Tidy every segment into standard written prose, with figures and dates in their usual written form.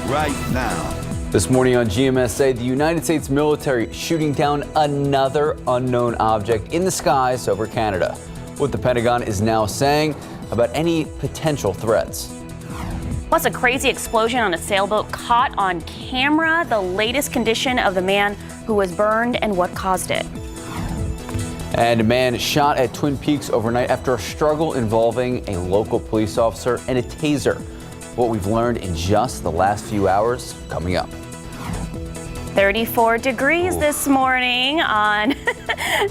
right now. This morning on GMSA, the United States military shooting down another unknown object in the skies over Canada. What the Pentagon is now saying about any potential threats. Plus, a crazy explosion on a sailboat caught on camera. The latest condition of the man who was burned and what caused it. And a man shot at Twin Peaks overnight after a struggle involving a local police officer and a taser. What we've learned in just the last few hours, coming up. 34 degrees this morning on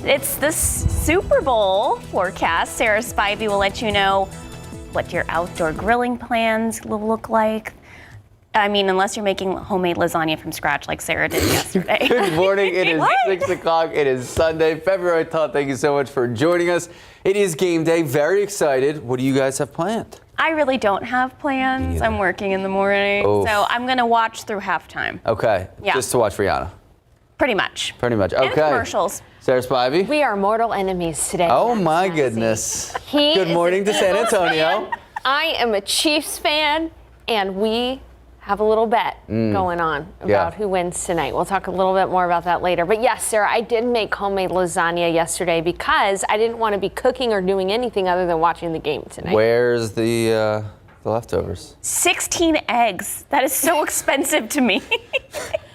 it's the Super Bowl forecast. Sarah Spivey will let you know what your outdoor grilling plans will look like. I mean, unless you're making homemade lasagna from scratch like Sarah did yesterday. Good morning. It is 6 o'clock. It is Sunday, February 12th. Thank you so much for joining us. It is game day. Very excited. What do you guys have planned? I really don't have plans. I'm working in the morning. Oof. So I'm going to watch through halftime. Okay. Yeah. Just to watch Rihanna. Pretty much. Pretty much. Okay. And commercials. Sarah Spivey. We are mortal enemies today. Oh my goodness. Good morning to San Antonio. I am a Chiefs fan, and we have a little bet going on about who wins tonight. We'll talk a little bit more about that later. But yes, Sarah, I did make homemade lasagna yesterday because I didn't want to be cooking or doing anything other than watching the game tonight. Where's the leftovers? 16 eggs. That is so expensive to me.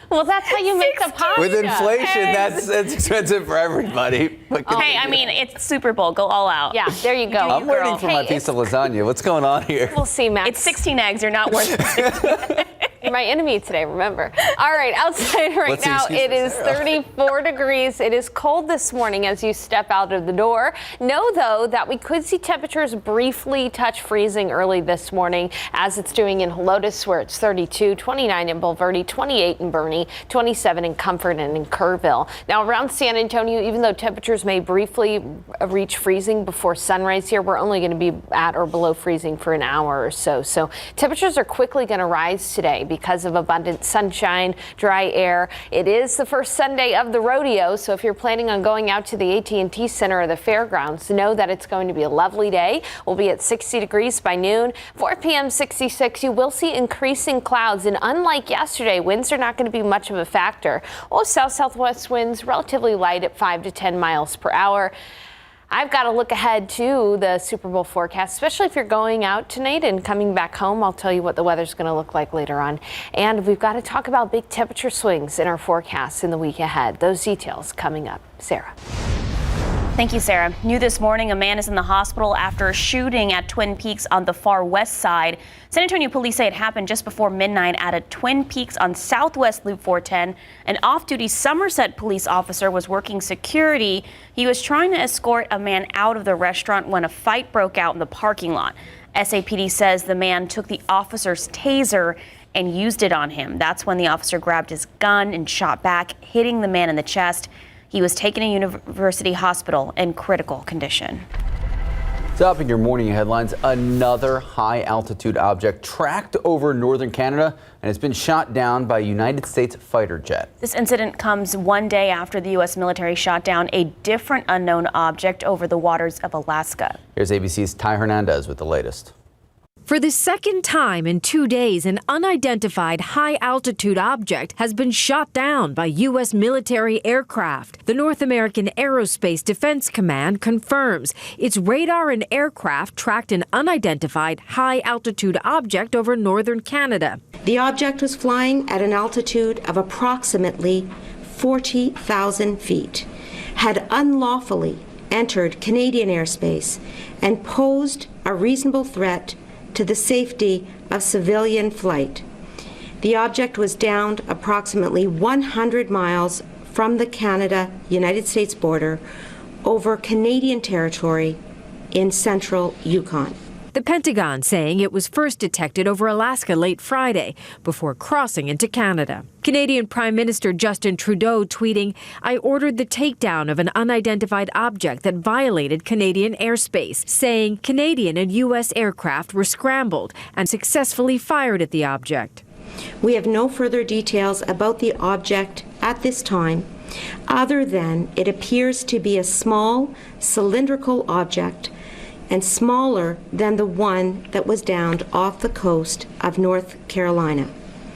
Well, that's how you make the pasta. With inflation, that's expensive for everybody. Hey, I mean, it's Super Bowl. Go all out. Yeah, there you go. I'm waiting for my piece of lasagna. What's going on here? We'll see, Max. It's 16 eggs. You're not worth it. You're my enemy today, remember. All right, outside right now, it is 34 degrees. It is cold this morning as you step out of the door. Know, though, that we could see temperatures briefly touch freezing early this morning, as it's doing in Helotes, where it's 32, 29 in Bulverde, 28 in Boerne, 27 in Comfort and in Kerrville. Now, around San Antonio, even though temperatures may briefly reach freezing before sunrise here, we're only going to be at or below freezing for an hour or so. So temperatures are quickly going to rise today because of abundant sunshine, dry air. It is the first Sunday of the rodeo, so if you're planning on going out to the AT&T Center or the fairgrounds, know that it's going to be a lovely day. We'll be at 60 degrees by noon. 4 p.m. 66. You will see increasing clouds, and unlike yesterday, winds are not going to be much of a factor. Well, south-southwest winds relatively light at 5 to 10 miles per hour. I've got to look ahead to the Super Bowl forecast, especially if you're going out tonight and coming back home. I'll tell you what the weather's going to look like later on. And we've got to talk about big temperature swings in our forecast in the week ahead. Those details coming up. Sarah. Thank you, Sarah. New this morning, a man is in the hospital after a shooting at Twin Peaks on the far west side. San Antonio police say it happened just before midnight at a Twin Peaks on Southwest Loop 410. An off-duty Somerset police officer was working security. He was trying to escort a man out of the restaurant when a fight broke out in the parking lot. SAPD says the man took the officer's taser and used it on him. That's when the officer grabbed his gun and shot back, hitting the man in the chest. He was taken to University Hospital in critical condition. Up in your morning headlines, another high-altitude object tracked over northern Canada, and it's been shot down by a United States fighter jet. This incident comes one day after the U.S. military shot down a different unknown object over the waters of Alaska. Here's ABC's Ty Hernandez with the latest. For the second time in 2 days, an unidentified high-altitude object has been shot down by U.S. military aircraft. The North American Aerospace Defense Command confirms its radar and aircraft tracked an unidentified high-altitude object over northern Canada. The object was flying at an altitude of approximately 40,000 feet, had unlawfully entered Canadian airspace, and posed a reasonable threat to the safety of civilian flight. The object was downed approximately 100 miles from the Canada-United States border over Canadian territory in central Yukon. The Pentagon saying it was first detected over Alaska late Friday before crossing into Canada. Canadian Prime Minister Justin Trudeau tweeting, "I ordered the takedown of an unidentified object that violated Canadian airspace," saying Canadian and U.S. aircraft were scrambled and successfully fired at the object. We have no further details about the object at this time, other than it appears to be a small cylindrical object and smaller than the one that was downed off the coast of North Carolina.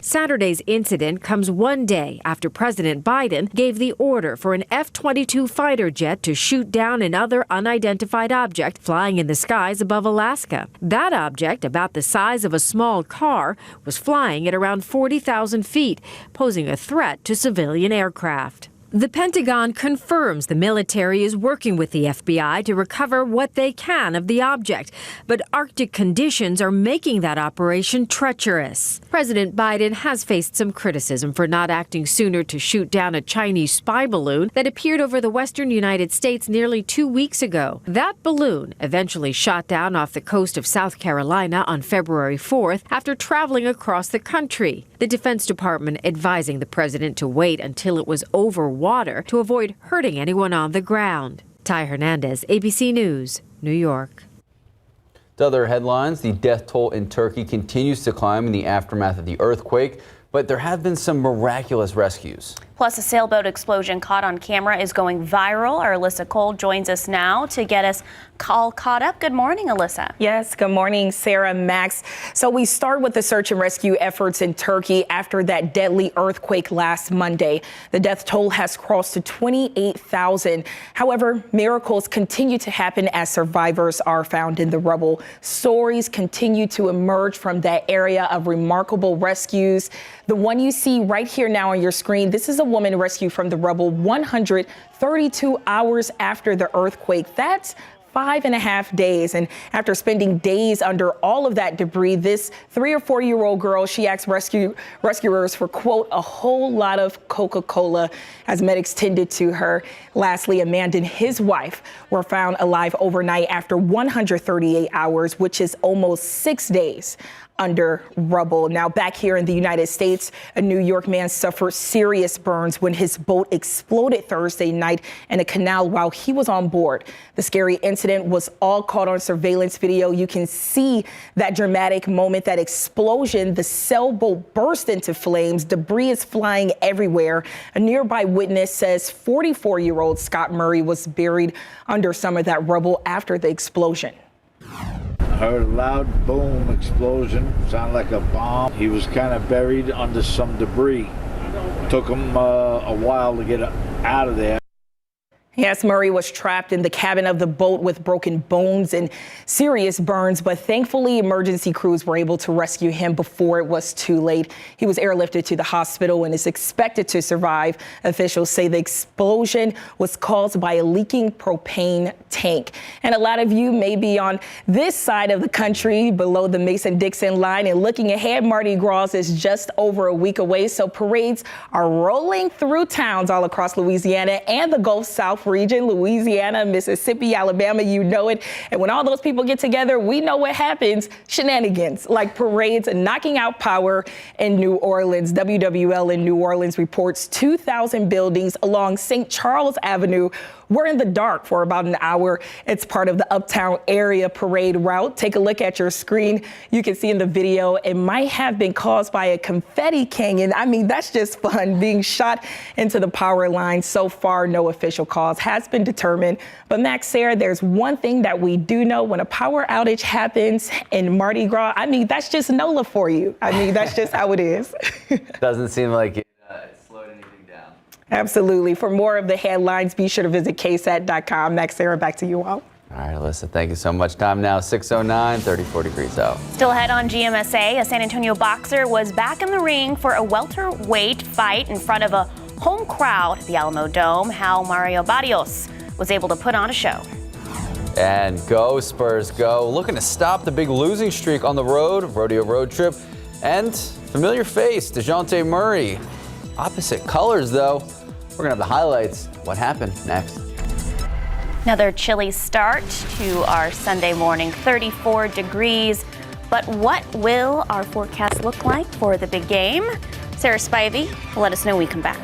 Saturday's incident comes one day after President Biden gave the order for an F-22 fighter jet to shoot down another unidentified object flying in the skies above Alaska. That object, about the size of a small car, was flying at around 40,000 feet, posing a threat to civilian aircraft. The Pentagon confirms the military is working with the FBI to recover what they can of the object, but Arctic conditions are making that operation treacherous. President Biden has faced some criticism for not acting sooner to shoot down a Chinese spy balloon that appeared over the western United States nearly 2 weeks ago. That balloon eventually shot down off the coast of South Carolina on February 4th after traveling across the country. The Defense Department advising the president to wait until it was over water to avoid hurting anyone on the ground. Ty Hernandez, ABC News, New York. To other headlines, the death toll in Turkey continues to climb in the aftermath of the earthquake, but there have been some miraculous rescues. Plus, a sailboat explosion caught on camera is going viral. Our Alyssa Cole joins us now to get us all caught up. Good morning, Alyssa. Yes, good morning, Sarah, Max. So we start with the search and rescue efforts in Turkey after that deadly earthquake last Monday. The death toll has crossed to 28,000. However, miracles continue to happen as survivors are found in the rubble. Stories continue to emerge from that area of remarkable rescues. The one you see right here now on your screen, this is a woman rescued from the rubble 132 hours after the earthquake. That's 5.5 days. And after spending days under all of that debris, this 3 or 4-year-old girl, she asked rescuers for, quote, a whole lot of Coca-Cola as medics tended to her. Lastly, Amanda and his wife were found alive overnight after 138 hours, which is almost 6 days under rubble. Now, back here in the United States, a New York man suffered serious burns when his boat exploded Thursday night in a canal while he was on board. The scary incident was all caught on surveillance video. You can see that dramatic moment, that explosion. The sailboat burst into flames. Debris is flying everywhere. A nearby witness says 44-year-old Scott Murray was buried under some of that rubble after the explosion. I heard a loud boom explosion, sounded like a bomb. He was kind of buried under some debris. Took him a while to get out of there. Yes, Murray was trapped in the cabin of the boat with broken bones and serious burns, but thankfully emergency crews were able to rescue him before it was too late. He was airlifted to the hospital and is expected to survive. Officials say the explosion was caused by a leaking propane tank. And a lot of you may be on this side of the country below the Mason-Dixon line, and looking ahead, Mardi Gras is just over a week away, so parades are rolling through towns all across Louisiana and the Gulf South region, Louisiana, Mississippi, Alabama, you know it. And when all those people get together, we know what happens. Shenanigans, like parades knocking out power in New Orleans. WWL in New Orleans reports 2,000 buildings along St. Charles Avenue were in the dark for about an hour. It's part of the Uptown area parade route. Take a look at your screen. You can see in the video, it might have been caused by a confetti canyon. I mean, that's just fun, being shot into the power line. So far, no official cause has been determined. But Max, Sarah, there's one thing that we do know: when a power outage happens in Mardi Gras, I mean, that's just NOLA for you. I mean, that's just how it is. Doesn't seem like it slowed anything down. Absolutely. For more of the headlines, be sure to visit KSAT.com. Max, Sarah, back to you all. All right, Alyssa, thank you so much. Time now, 6:09, 34 degrees out. Still ahead on GMSA, a San Antonio boxer was back in the ring for a welterweight fight in front of a home crowd at the Alamo Dome. How Mario Barrios was able to put on a show. And go Spurs, go. Looking to stop the big losing streak on the road, rodeo road trip. And familiar face, DeJounte Murray. Opposite colors, though. We're going to have the highlights. What happened next? Another chilly start to our Sunday morning, 34 degrees. But what will our forecast look like for the big game? Sarah Spivey will let us know when we come back.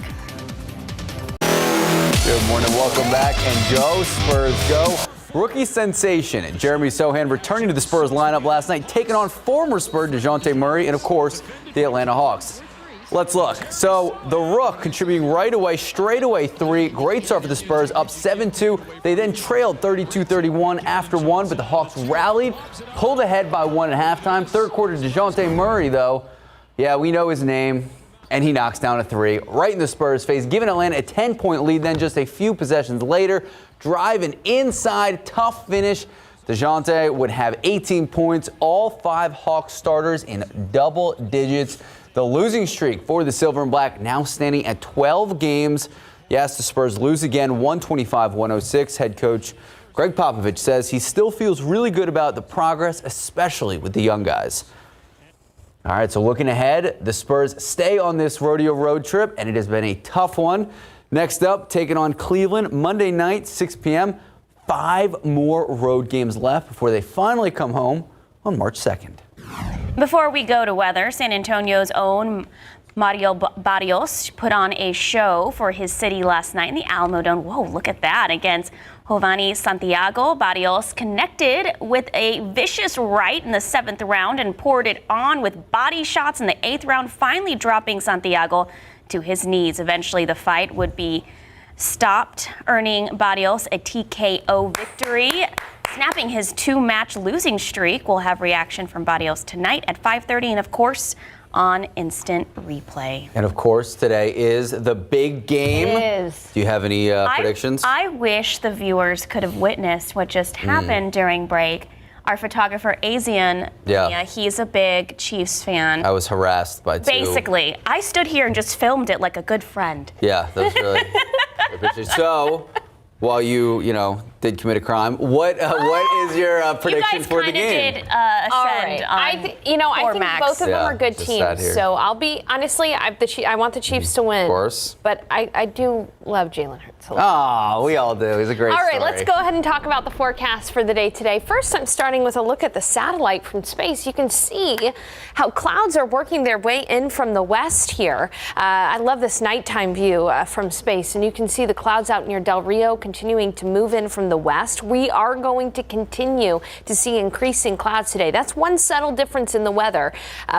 Good morning, welcome back, and go Spurs, go. Rookie sensation Jeremy Sohan returning to the Spurs lineup last night, taking on former Spur DeJounte Murray and, of course, the Atlanta Hawks. Let's look. So the Rook contributing right away, straight away three. Great start for the Spurs, up 7-2. They then trailed 32-31 after one, but the Hawks rallied, pulled ahead by one at halftime. Third quarter, DeJounte Murray, though, Yeah, we know his name. And he knocks down a three right in the Spurs' face, giving Atlanta a 10-point lead. Then just a few possessions later, driving inside, tough finish. DeJounte would have 18 points, all 5 Hawks starters in double digits. The losing streak for the Silver and Black now standing at 12 games. Yes, the Spurs lose again, 125-106. Head coach Greg Popovich says he still feels really good about the progress, especially with the young guys. All right, so looking ahead, the Spurs stay on this rodeo road trip, and it has been a tough one. Next up, taking on Cleveland Monday night, 6 p.m. 5 more road games left before they finally come home on March 2nd. Before we go to weather, San Antonio's own Mario Barrios put on a show for his city last night in the Alamo Dome. Whoa, look at that. Against Giovanni Santiago, Barrios connected with a vicious right in the 7th round and poured it on with body shots in the 8th round, finally dropping Santiago to his knees. Eventually, the fight would be stopped, earning Barrios a TKO victory, snapping his 2-match losing streak. We'll have reaction from Barrios tonight at 5:30, and of course, on instant replay. And of course, today is the big game. It is. Do you have any predictions? I wish the viewers could have witnessed what just happened during break. Our photographer, Asian, he's a big Chiefs fan. I was harassed by 2. Basically, I stood here and just filmed it like a good friend. Yeah, that's really appreciate. So, while you did commit a crime, what is your prediction for the game? You guys kind of did ascend on I think Max. both of them are good just teams. sat here. So I'll be honestly, I want the Chiefs to win. Of course. But I do love Jalen Hurts a lot. Oh, we all do. He's a great All right, story. let's go ahead and talk about the forecast for the day today. First, I'm starting with a look at the satellite from space. You can see how clouds are working their way in from the west here. I love this nighttime view from space, and you can see the clouds out near Del Rio continuing to move in from the west. We are going to continue to see increasing clouds today. That's one subtle difference in the weather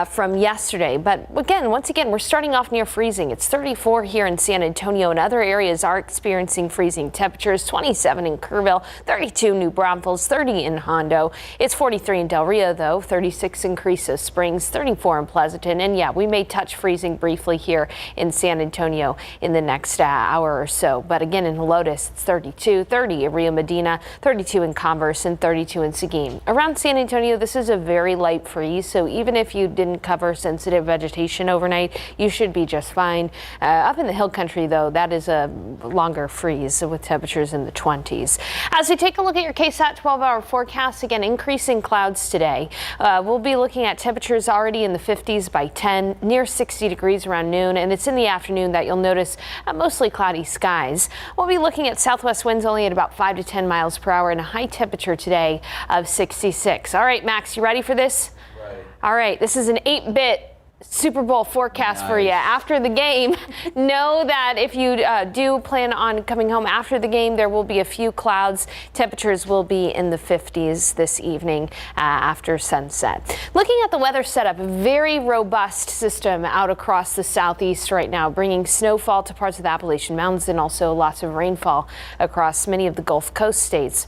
from yesterday. But again, once again, we're starting off near freezing. It's 34 here in San Antonio, and other areas are experiencing freezing temperatures. 27 in Kerrville, 32 New Braunfels, 30 in Hondo. It's 43 in Del Rio, though, 36 in Carrizo Springs, 34 in Pleasanton. And yeah, we may touch freezing briefly here in San Antonio in the next hour or so. But again, in Helotes, it's 32, 30 in Rio Medina, 32 in Converse, and 32 in Seguin. Around San Antonio, this is a very light freeze, so even if you didn't cover sensitive vegetation overnight, you should be just fine. Up in the hill country, though, that is a longer freeze with temperatures in the 20s. As we take a look at your KSAT 12-hour forecast, again, increasing clouds today. We'll be looking at temperatures already in the 50s by 10, near 60 degrees around noon, and it's in the afternoon that you'll notice mostly cloudy skies. We'll be looking at southwest winds only at about 5 to 10 miles per hour and a high temperature today of 66. All right, Max, you ready for this? Right. All right, this is an 8-bit Super Bowl forecast for you. After the game, know that if you do plan on coming home after the game, there will be a few clouds. Temperatures will be in the 50s this evening after sunset. Looking at the weather setup, a very robust system out across the southeast right now, bringing snowfall to parts of the Appalachian Mountains and also lots of rainfall across many of the Gulf Coast states.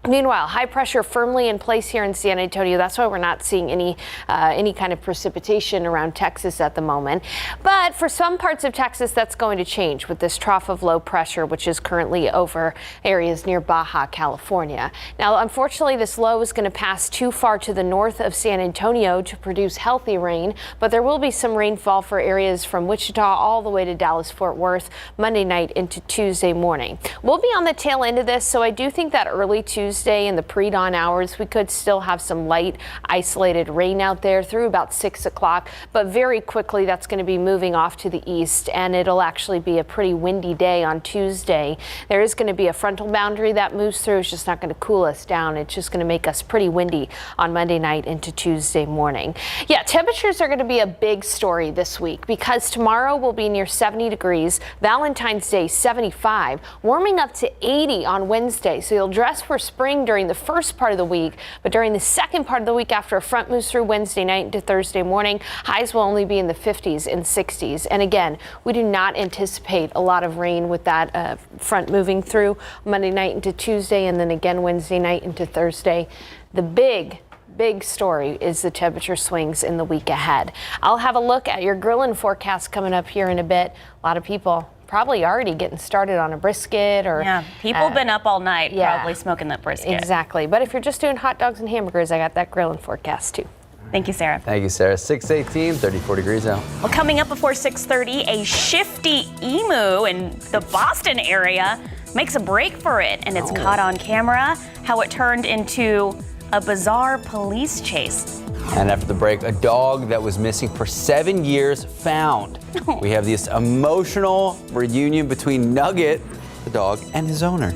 Meanwhile, high pressure firmly in place here in San Antonio. That's why we're not seeing any kind of precipitation around Texas at the moment. But for some parts of Texas, that's going to change with this trough of low pressure, which is currently over areas near Baja California. Now, unfortunately, this low is going to pass too far to the north of San Antonio to produce healthy rain, but there will be some rainfall for areas from Wichita all the way to Dallas-Fort Worth Monday night into Tuesday morning. We'll be on the tail end of this, so I do think that early Tuesday in the pre-dawn hours, we could still have some light isolated rain out there through about 6 o'clock, but very quickly that's going to be moving off to the east, and it'll actually be a pretty windy day on Tuesday. There is going to be a frontal boundary that moves through. It's just not going to cool us down. It's just going to make us pretty windy on Monday night into Tuesday morning. Yeah, temperatures are going to be a big story this week because tomorrow will be near 70 degrees, Valentine's Day 75, warming up to 80 on Wednesday. So you'll dress for spring during the first part of the week, but during the second part of the week after a front moves through Wednesday night into Thursday morning, highs will only be in the 50s and 60s. And again, we do not anticipate a lot of rain with that front moving through Monday night into Tuesday and then again Wednesday night into Thursday. The big big story is the temperature swings in the week ahead. I'll have a look at your grilling forecast coming up here in a bit. A lot of people probably already getting started on a brisket or people been up all night probably smoking that brisket. Exactly. But if you're just doing hot dogs and hamburgers, I got that grilling forecast too. Thank you, Sarah. Thank you, Sarah. 6:18, 34 degrees out. Well, coming up before 6:30, a shifty emu in the Boston area makes a break for it, and it's caught on camera how it turned into a bizarre police chase. And after the break, a dog that was missing for 7 years found. We have this emotional reunion between Nugget, the dog, and his owner.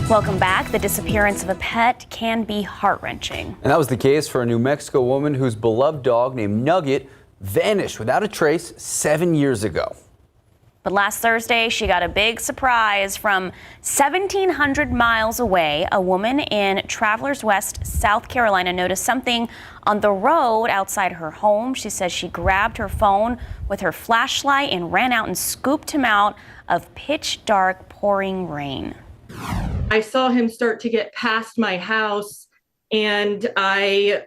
Welcome back. The disappearance of a pet can be heart-wrenching. And that was the case for a New Mexico woman whose beloved dog named Nugget vanished without a trace 7 years ago. But last Thursday, she got a big surprise from 1,700 miles away. A woman in Travelers West, South Carolina, noticed something on the road outside her home. She says she grabbed her phone with her flashlight and ran out and scooped him out of pitch dark, pouring rain. I saw him start to get past my house, and I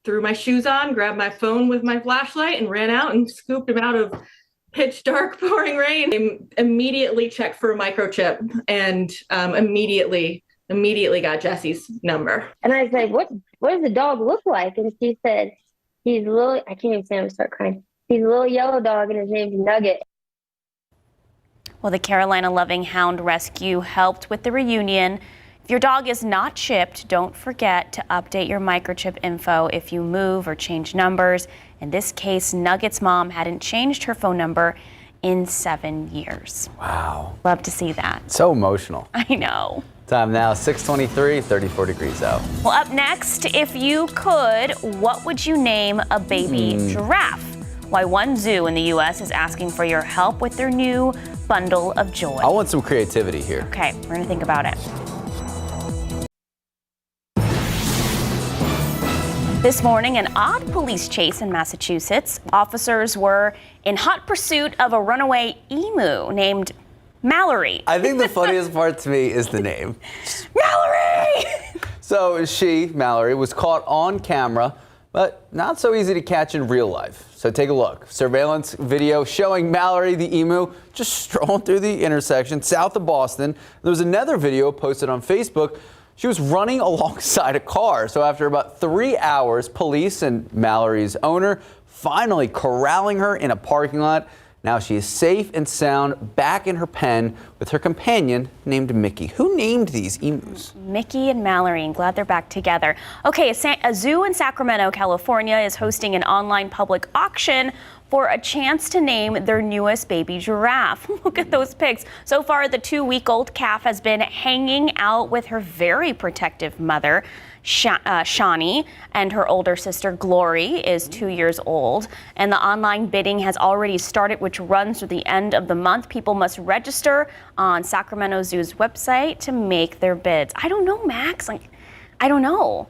threw my shoes on, grabbed my phone with my flashlight, and ran out and scooped him out of pitch dark, pouring rain. I immediately checked for a microchip and immediately got Jesse's number. And I was like, what does the dog look like? And she said, he's a little, I can't even say, I'm gonna start crying. He's a little yellow dog and his name's Nugget. Well, the Carolina Loving Hound Rescue helped with the reunion. If your dog is not chipped, don't forget to update your microchip info if you move or change numbers. In this case, Nugget's mom hadn't changed her phone number in 7 years. Wow. Love to see that. So emotional. I know. Time now, 6:23, 34 degrees out. Well, up next, if you could, what would you name a baby giraffe? Why one zoo in the U.S. is asking for your help with their new bundle of joy. I want some creativity here. Okay, we're going to think about it. This morning, an odd police chase in Massachusetts. Officers were in hot pursuit of a runaway emu named Mallory. I think the funniest part to me is the name. Mallory! So Mallory, was caught on camera, but not so easy to catch in real life. So take a look. Surveillance video showing Mallory the emu just strolling through the intersection south of Boston. There was another video posted on Facebook. She was running alongside a car. So after about 3 hours, police and Mallory's owner finally corralling her in a parking lot. Now she is safe and sound back in her pen with her companion named Mickey. Who named these emus? Mickey and Mallory, and glad they're back together. Okay, a zoo in Sacramento, California is hosting an online public auction for a chance to name their newest baby giraffe. Look at those pics. So far, the 2-week-old calf has been hanging out with her very protective mother, Shawnee, and her older sister, Glory, is 2 years old. And the online bidding has already started, which runs through the end of the month. People must register on Sacramento Zoo's website to make their bids. I don't know, Max. I don't know.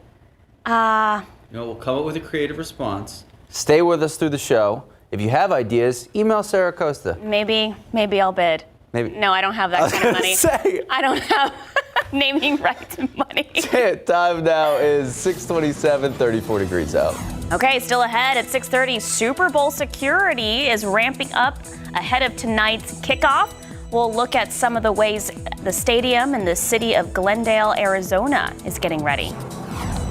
We'll come up with a creative response. Stay with us through the show. If you have ideas, email Sarah Costa. Maybe I'll bid. Maybe. No, I don't have that kind of money. I don't have naming rights money. Time now is 6:27, 34 degrees out. Okay, still ahead at 6:30, Super Bowl security is ramping up ahead of tonight's kickoff. We'll look at some of the ways the stadium in the city of Glendale, Arizona is getting ready.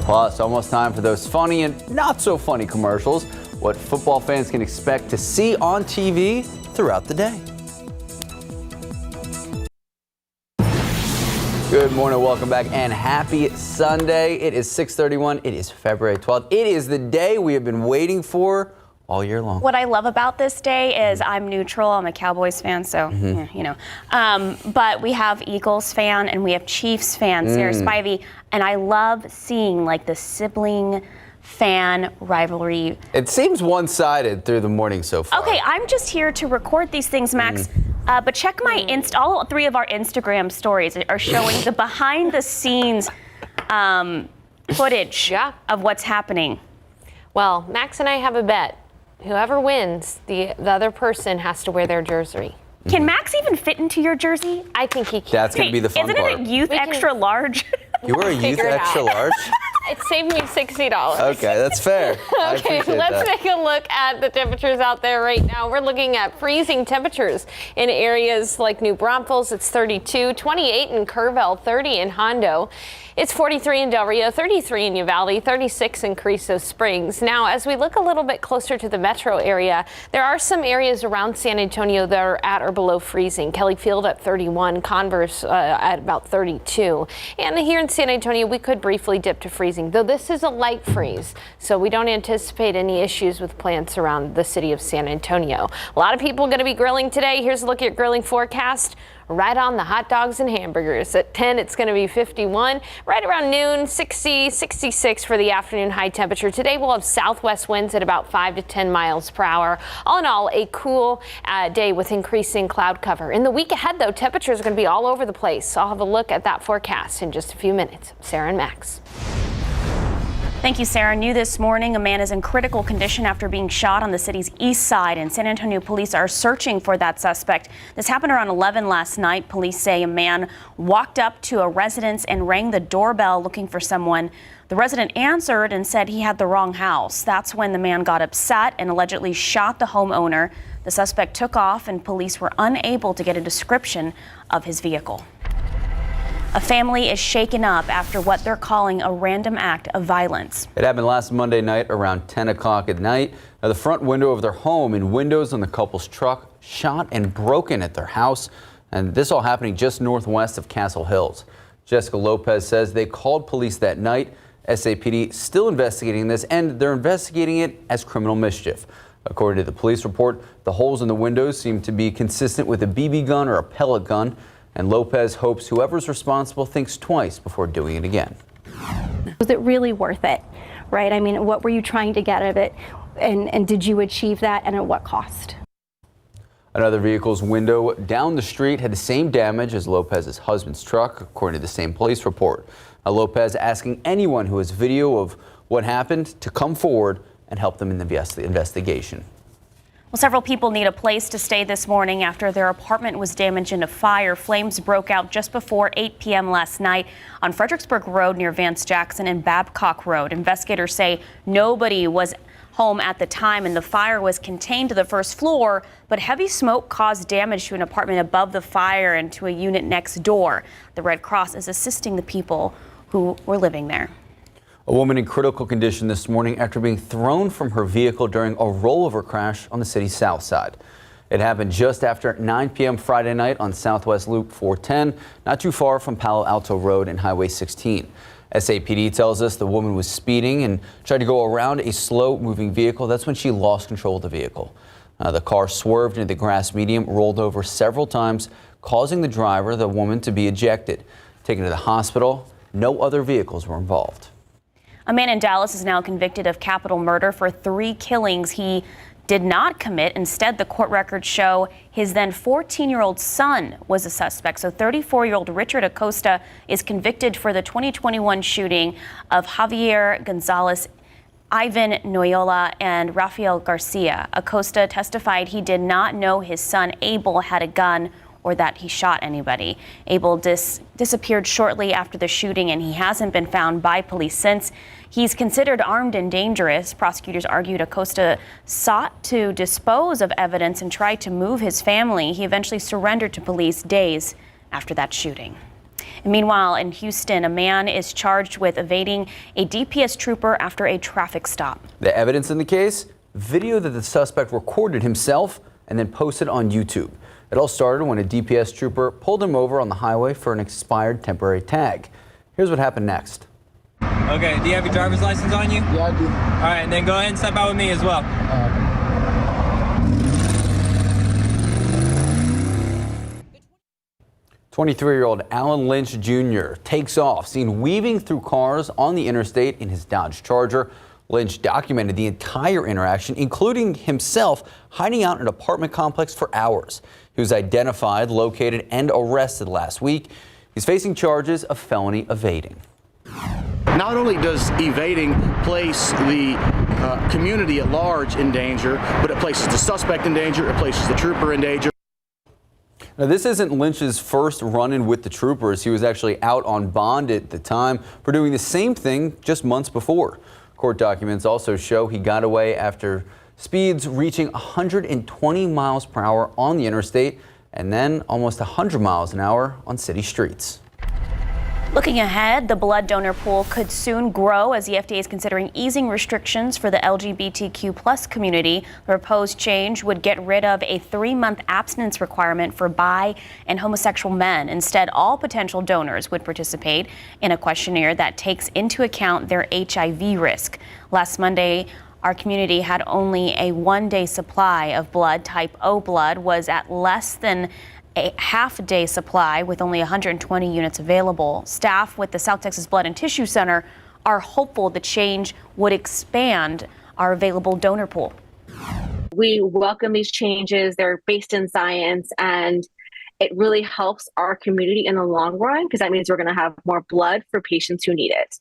Plus, almost time for those funny and not so funny commercials. What football fans can expect to see on TV throughout the day. Good morning, welcome back, and happy Sunday. It is 6:31. It is February 12th. It is the day we have been waiting for all year long. What I love about this day is I'm neutral. I'm a Cowboys fan, so, yeah, you know. But we have Eagles fan and we have Chiefs fan, Sarah Spivey, and I love seeing like the sibling fan rivalry. It seems one-sided through the morning so far. Okay, I'm just here to record these things, Max. But check my all 3 of our Instagram stories are showing the behind-the-scenes footage of what's happening. Well, Max and I have a bet. Whoever wins, the other person has to wear their jersey. Can Max even fit into your jersey? I think he can. That's going to be the fun part. Isn't it a youth extra large? You were a youth extra large? It saved me $60. Okay, that's fair. Okay, let's take a look at the temperatures out there right now. We're looking at freezing temperatures in areas like New Braunfels. It's 32, 28 in Kerrville, 30 in Hondo. It's 43 in Del Rio, 33 in Uvalde, 36 in Carrizo Springs. Now, as we look a little bit closer to the metro area, there are some areas around San Antonio that are at or below freezing. Kelly Field at 31, Converse at about 32. And here in San Antonio, we could briefly dip to freezing, though this is a light freeze, so we don't anticipate any issues with plants around the city of San Antonio. A lot of people going to be grilling today. Here's a look at your grilling forecast. Right on the hot dogs and hamburgers. At 10, it's going to be 51. Right around noon, 60, 66 for the afternoon high temperature. Today, we'll have southwest winds at about 5 to 10 miles per hour. All in all, a cool day with increasing cloud cover. In the week ahead, though, temperatures are going to be all over the place. I'll have a look at that forecast in just a few minutes. Sarah and Max. Thank you, Sarah. New this morning, a man is in critical condition after being shot on the city's east side, and San Antonio police are searching for that suspect. This happened around 11 last night. Police say a man walked up to a residence and rang the doorbell looking for someone. The resident answered and said he had the wrong house. That's when the man got upset and allegedly shot the homeowner. The suspect took off, and police were unable to get a description of his vehicle. A family is shaken up after what they're calling a random act of violence. It happened last Monday night around 10 o'clock at night. Now, the front window of their home and windows on the couple's truck shot and broken at their house. And this all happening just northwest of Castle Hills. Jessica Lopez says they called police that night. SAPD still investigating this, and they're investigating it as criminal mischief. According to the police report, the holes in the windows seem to be consistent with a BB gun or a pellet gun. And Lopez hopes whoever's responsible thinks twice before doing it again. Was it really worth it, right? I mean, what were you trying to get out of it? And did you achieve that, and at what cost? Another vehicle's window down the street had the same damage as Lopez's husband's truck, according to the same police report. Now, Lopez asking anyone who has video of what happened to come forward and help them in the investigation. Well, several people need a place to stay this morning after their apartment was damaged in a fire. Flames broke out just before 8 p.m. last night on Fredericksburg Road near Vance Jackson and Babcock Road. Investigators say nobody was home at the time and the fire was contained to the first floor, but heavy smoke caused damage to an apartment above the fire and to a unit next door. The Red Cross is assisting the people who were living there. A woman in critical condition this morning after being thrown from her vehicle during a rollover crash on the city's south side. It happened just after 9 p.m. Friday night on Southwest Loop 410, not too far from Palo Alto Road and Highway 16. SAPD tells us the woman was speeding and tried to go around a slow-moving vehicle. That's when she lost control of the vehicle. The car swerved into the grass median, rolled over several times, causing the driver, the woman, to be ejected. Taken to the hospital, no other vehicles were involved. A man in Dallas is now convicted of capital murder for 3 killings he did not commit. Instead, the court records show his then 14-year-old son was a suspect. So 34-year-old Richard Acosta is convicted for the 2021 shooting of Javier Gonzalez, Ivan Noyola, and Rafael Garcia. Acosta testified he did not know his son Abel had a gun or that he shot anybody. Abel disappeared shortly after the shooting, and he hasn't been found by police since. He's considered armed and dangerous. Prosecutors argued Acosta sought to dispose of evidence and tried to move his family. He eventually surrendered to police days after that shooting. And meanwhile, in Houston, a man is charged with evading a DPS trooper after a traffic stop. The evidence in the case? Video that the suspect recorded himself and then posted on YouTube. It all started when a DPS trooper pulled him over on the highway for an expired temporary tag. Here's what happened next. Okay, do you have your driver's license on you? Yeah, I do. All right, and then go ahead and step out with me as well. 23-year-old Alan Lynch Jr. takes off, seen weaving through cars on the interstate in his Dodge Charger. Lynch documented the entire interaction, including himself hiding out in an apartment complex for hours. He was identified, located, and arrested last week. He's facing charges of felony evading. Not only does evading place the community at large in danger, but it places the suspect in danger, it places the trooper in danger. Now, this isn't Lynch's first run-in with the troopers. He was actually out on bond at the time for doing the same thing just months before. Court documents also show he got away after speeds reaching 120 miles per hour on the interstate and then almost 100 miles an hour on city streets. Looking ahead, the blood donor pool could soon grow as the FDA is considering easing restrictions for the LGBTQ+ community. The proposed change would get rid of a 3-month abstinence requirement for bi and homosexual men. Instead, all potential donors would participate in a questionnaire that takes into account their HIV risk. Last Monday, our community had only a 1-day supply of blood. Type O blood was at less than a half-day supply with only 120 units available. Staff with the South Texas Blood and Tissue Center are hopeful the change would expand our available donor pool. We welcome these changes. They're based in science, and it really helps our community in the long run because that means we're going to have more blood for patients who need it.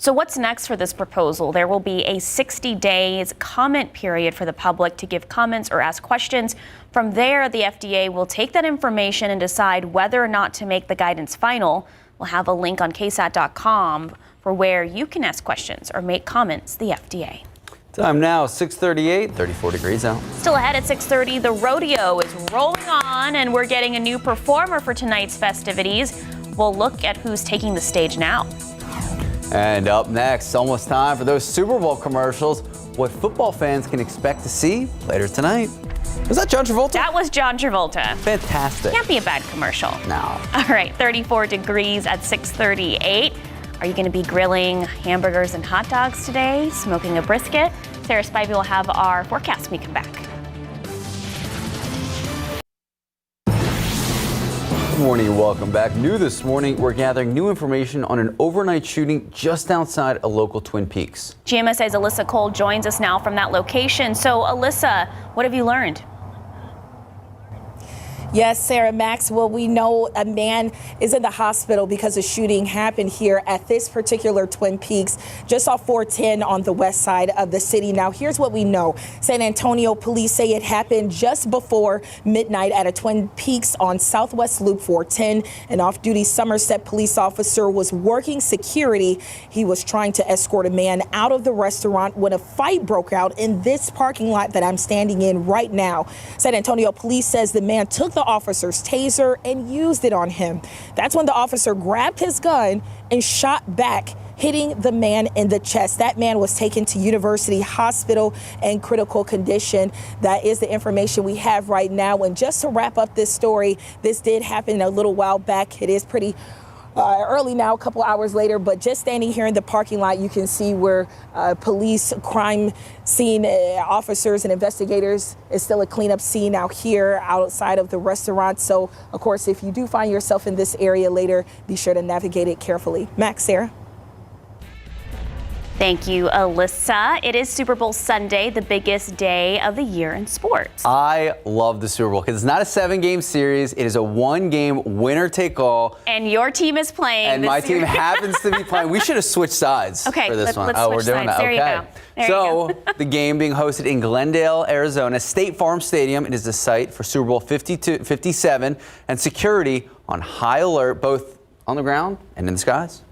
So what's next for this proposal? There will be a 60 days comment period for the public to give comments or ask questions. From there, the FDA will take that information and decide whether or not to make the guidance final. We'll have a link on KSAT.com for where you can ask questions or make comments to the FDA. Time now, 6:38, 34 degrees out. Still ahead at 6:30, the rodeo is rolling on and we're getting a new performer for tonight's festivities. We'll look at who's taking the stage now. And up next, almost time for those Super Bowl commercials. What football fans can expect to see later tonight. Was that John Travolta? That was John Travolta. Fantastic. Can't be a bad commercial. No. All right, 34 degrees at 6:38. Are you going to be grilling hamburgers and hot dogs today? Smoking a brisket? Sarah Spivey will have our forecast when we come back. Good morning and welcome back. New this morning, we're gathering new information on an overnight shooting just outside a local Twin Peaks. GMSA's Alyssa Cole joins us now from that location. So, Alyssa, what have you learned? Yes, Sarah, Max. Well, we know a man is in the hospital because a shooting happened here at this particular Twin Peaks, just off 410 on the west side of the city. Now, here's what we know. San Antonio police say it happened just before midnight at a Twin Peaks on Southwest Loop 410. An off-duty Somerset police officer was working security. He was trying to escort a man out of the restaurant when a fight broke out in this parking lot that I'm standing in right now. San Antonio police says the man took the officer's taser and used it on him. That's when the officer grabbed his gun and shot back, hitting the man in the chest. That man was taken to University Hospital in critical condition. That is the information we have right now. And just to wrap up this story, this did happen a little while back. It is pretty early now, a couple hours later, but just standing here in the parking lot, you can see where police crime scene officers and investigators is still a cleanup scene out here outside of the restaurant. So, of course, if you do find yourself in this area later, be sure to navigate it carefully. Max, Sarah. Thank you, Alyssa. It is Super Bowl Sunday, the biggest day of the year in sports. I love the Super Bowl because it's not a 7-game series. It is a 1-game winner-take-all. And your team is playing. And my team happens to be playing. We should have switched sides for this one. Let's switch we're doing sides. that. There okay. you go. There so you go. the game being hosted in Glendale, Arizona, State Farm Stadium. It is the site for Super Bowl 57, and security on high alert, both on the ground and in the skies.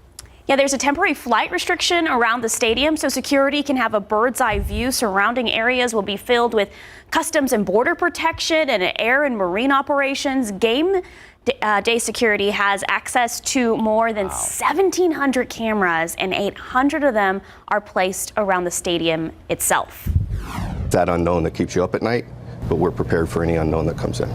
Yeah, there's a temporary flight restriction around the stadium, so security can have a bird's eye view. Surrounding areas will be filled with Customs and Border Protection and air and marine operations. Game day security has access to more than 1,700 cameras, and 800 of them are placed around the stadium itself. That unknown that keeps you up at night, but we're prepared for any unknown that comes in.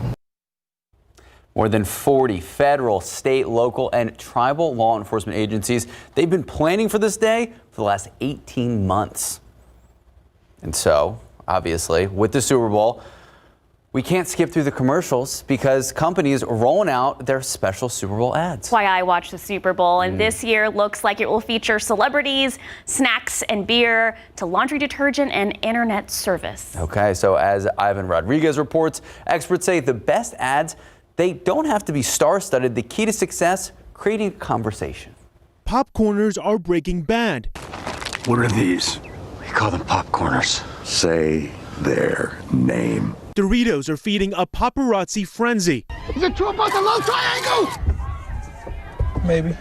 More than 40 federal, state, local, and tribal law enforcement agencies, they've been planning for this day for the last 18 months. And so, obviously, with the Super Bowl, we can't skip through the commercials because companies are rolling out their special Super Bowl ads. That's why I watch the Super Bowl, and this year looks like it will feature celebrities, snacks and beer, to laundry detergent and internet service. Okay, so as Ivan Rodriguez reports, experts say the best ads, they don't have to be star-studded. The key to success, creating conversation. Popcorners are breaking bad. What are these? We call them popcorners. Say their name. Doritos are feeding a paparazzi frenzy. Is it true about the love triangle? Maybe.